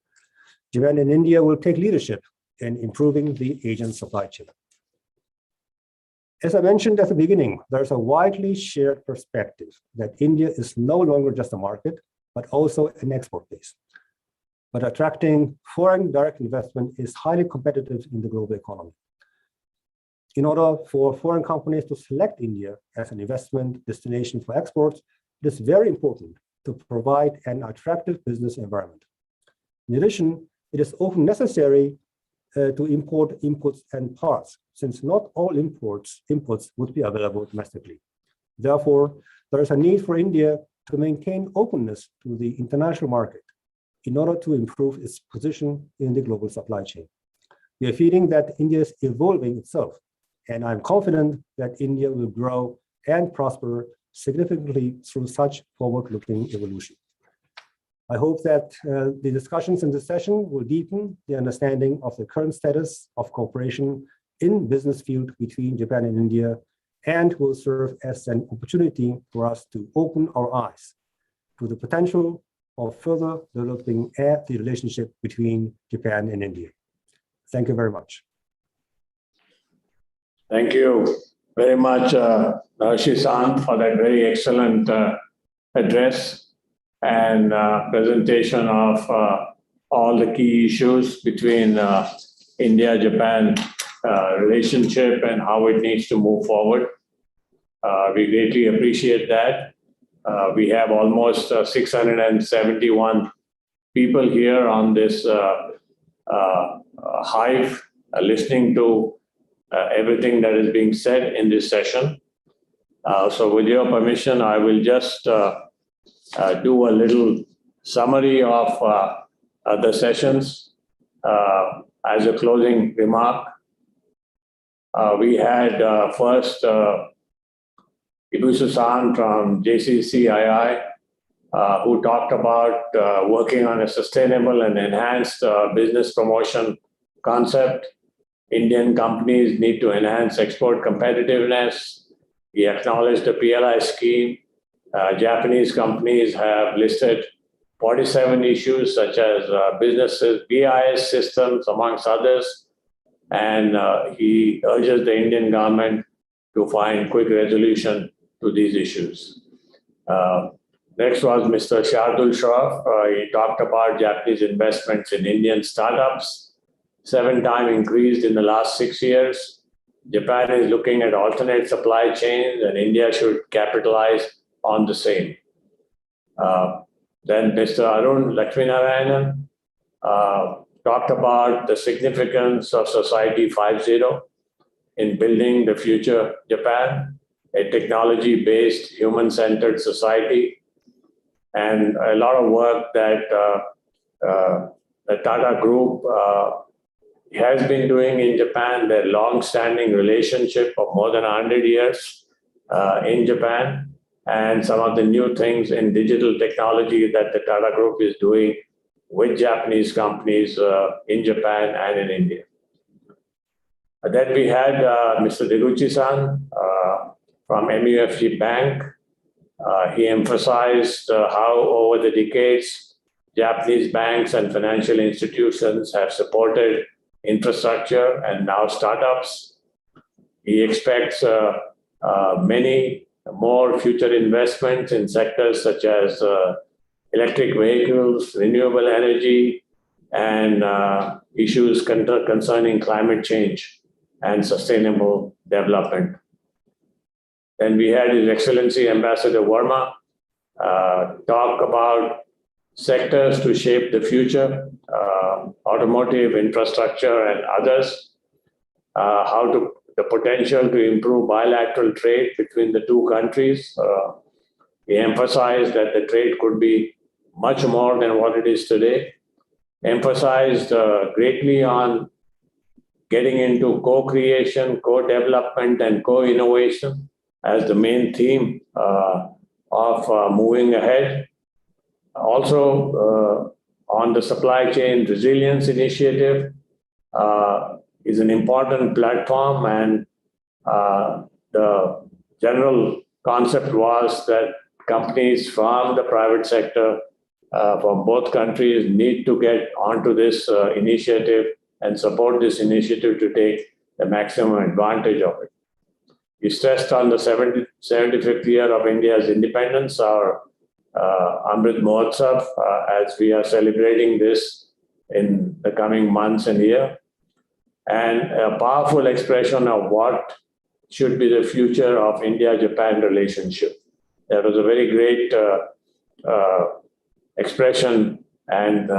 Japan and India will take leadership in improving the Asian supply chain. As I mentioned at the beginning, there's a widely shared perspective that India is no longer just a market, but also an export base. But attracting foreign direct investment is highly competitive in the global economy. In order for foreign companies to select India as an investment destination for exports, it is very important to provide an attractive business environment. In addition, it is often necessary to import inputs and parts, since not all inputs would be available domestically. Therefore, there is a need for India to maintain openness to the international market in order to improve its position in the global supply chain. We are feeling that India is evolving itself, and I'm confident that India will grow and prosper significantly through such forward-looking evolution. I hope that the discussions in this session will deepen the understanding of the current status of cooperation in business field between Japan and India, and will serve as an opportunity for us to open our eyes to the potential of further developing the relationship between Japan and India. Thank you very much. Thank you very much, Naoshi-san, for that very excellent address and presentation of all the key issues between India-Japan relationship and how it needs to move forward. We greatly appreciate that. We have almost 671 people here on this hive listening to everything that is being said in this session. So with your permission, I will just do a little summary of the sessions as a closing remark. We had first Ibusu-san from CII, who talked about working on a sustainable and enhanced business promotion concept. Indian companies need to enhance export competitiveness. He acknowledged the PLI scheme. Japanese companies have listed 47 issues such as businesses, BIS systems, amongst others. And he urges the Indian government to find quick resolution to these issues. Next was Mr. Shardul Shroff. He talked about Japanese investments in Indian startups, 7-time increased in the last 6 years. Japan is looking at alternate supply chains, and India should capitalize on the same. Then Mr. Arun Lakshmi talked about the significance of Society 5.0 in building the future Japan, a technology-based, human-centered society, and a lot of work that the Tata Group has been doing in Japan, their long-standing relationship of more than 100 years in Japan, and some of the new things in digital technology that the Tata Group is doing with Japanese companies in Japan and in India. Then we had Mr. Deguchi-san from MUFG Bank. He emphasized how over the decades, Japanese banks and financial institutions have supported infrastructure and now startups. He expects many more future investments in sectors such as electric vehicles, renewable energy, and issues concerning climate change and sustainable development. Then we had His Excellency Ambassador Verma talk about sectors to shape the future, automotive, infrastructure, and others, the potential to improve bilateral trade between the two countries, He emphasized that the trade could be much more than what it is today, emphasized greatly on getting into co-creation, co-development, and co-innovation as the main theme of moving ahead. Also, on the supply chain resilience initiative is an important platform, and the general concept was that companies from the private sector from both countries need to get onto this initiative and support this initiative to take the maximum advantage of it. He stressed on the 75th year of India's independence, our Amrit Mahotsav, as we are celebrating this in the coming months and year, and a powerful expression of what should be the future of India-Japan relationship. There was a very great expression and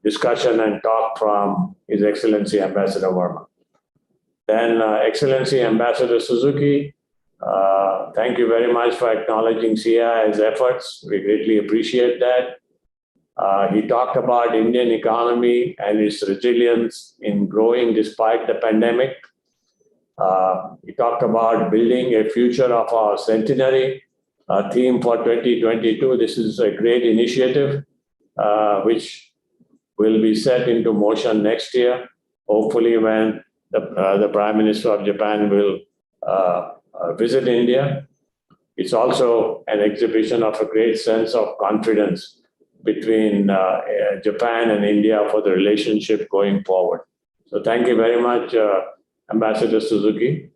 discussion and talk from His Excellency Ambassador Verma. Then Excellency Ambassador Suzuki, thank you very much for acknowledging CII's efforts. We greatly appreciate that. He talked about Indian economy and its resilience in growing despite the pandemic. He talked about building a future of our centenary, theme for 2022. This is a great initiative which will be set into motion next year, hopefully when the Prime Minister of Japan will visit India. It's also an exhibition of a great sense of confidence between Japan and India for the relationship going forward. So thank you very much, Ambassador Suzuki.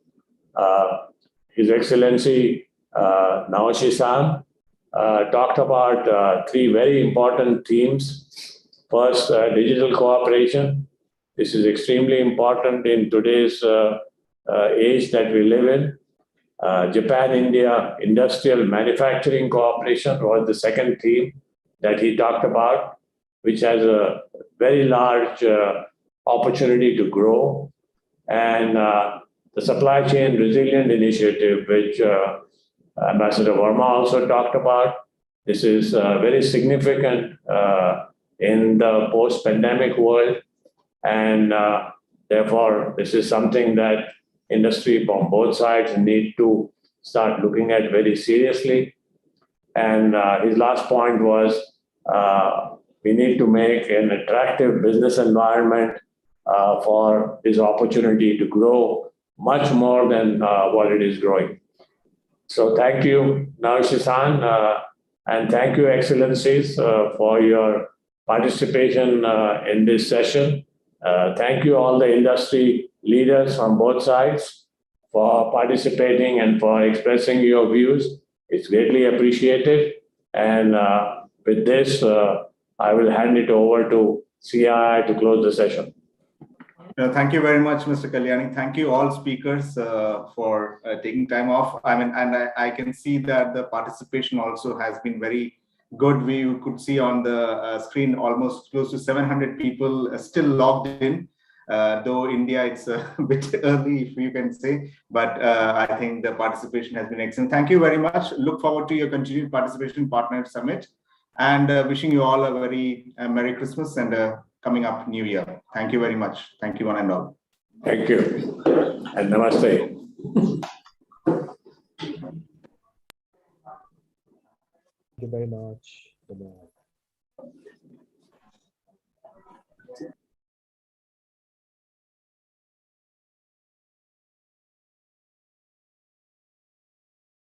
His Excellency Naoshi-san talked about three very important themes. First, digital cooperation. This is extremely important in today's age that we live in. Japan-India industrial manufacturing cooperation was the second theme that he talked about, which has a very large opportunity to grow. And the supply chain resilient initiative, which Ambassador Verma also talked about. This is very significant in the post-pandemic world. And therefore, this is something that industry from both sides need to start looking at very seriously. And his last point was we need to make an attractive business environment for this opportunity to grow much more than what it is growing. So thank you, Naoshi-san, and thank you, Excellencies, for your participation in this session. Thank you all the industry leaders from both sides for participating and for expressing your views. It's greatly appreciated. And with this, I will hand it over to CII to close the session. Thank you very much, Mr. Kalyani. Thank you all speakers for taking time off. I can see that the participation also has been very good. We could see on the screen almost close to 700 people still logged in. Though India, it's a bit early, if you can say, but I think the participation has been excellent. Thank you very much. Look forward to your continued participation in Partner Summit, and wishing you all a very Merry Christmas and coming up New Year. Thank you very much. Thank you one and all. Thank you. And namaste. Thank you very much. Bye-bye.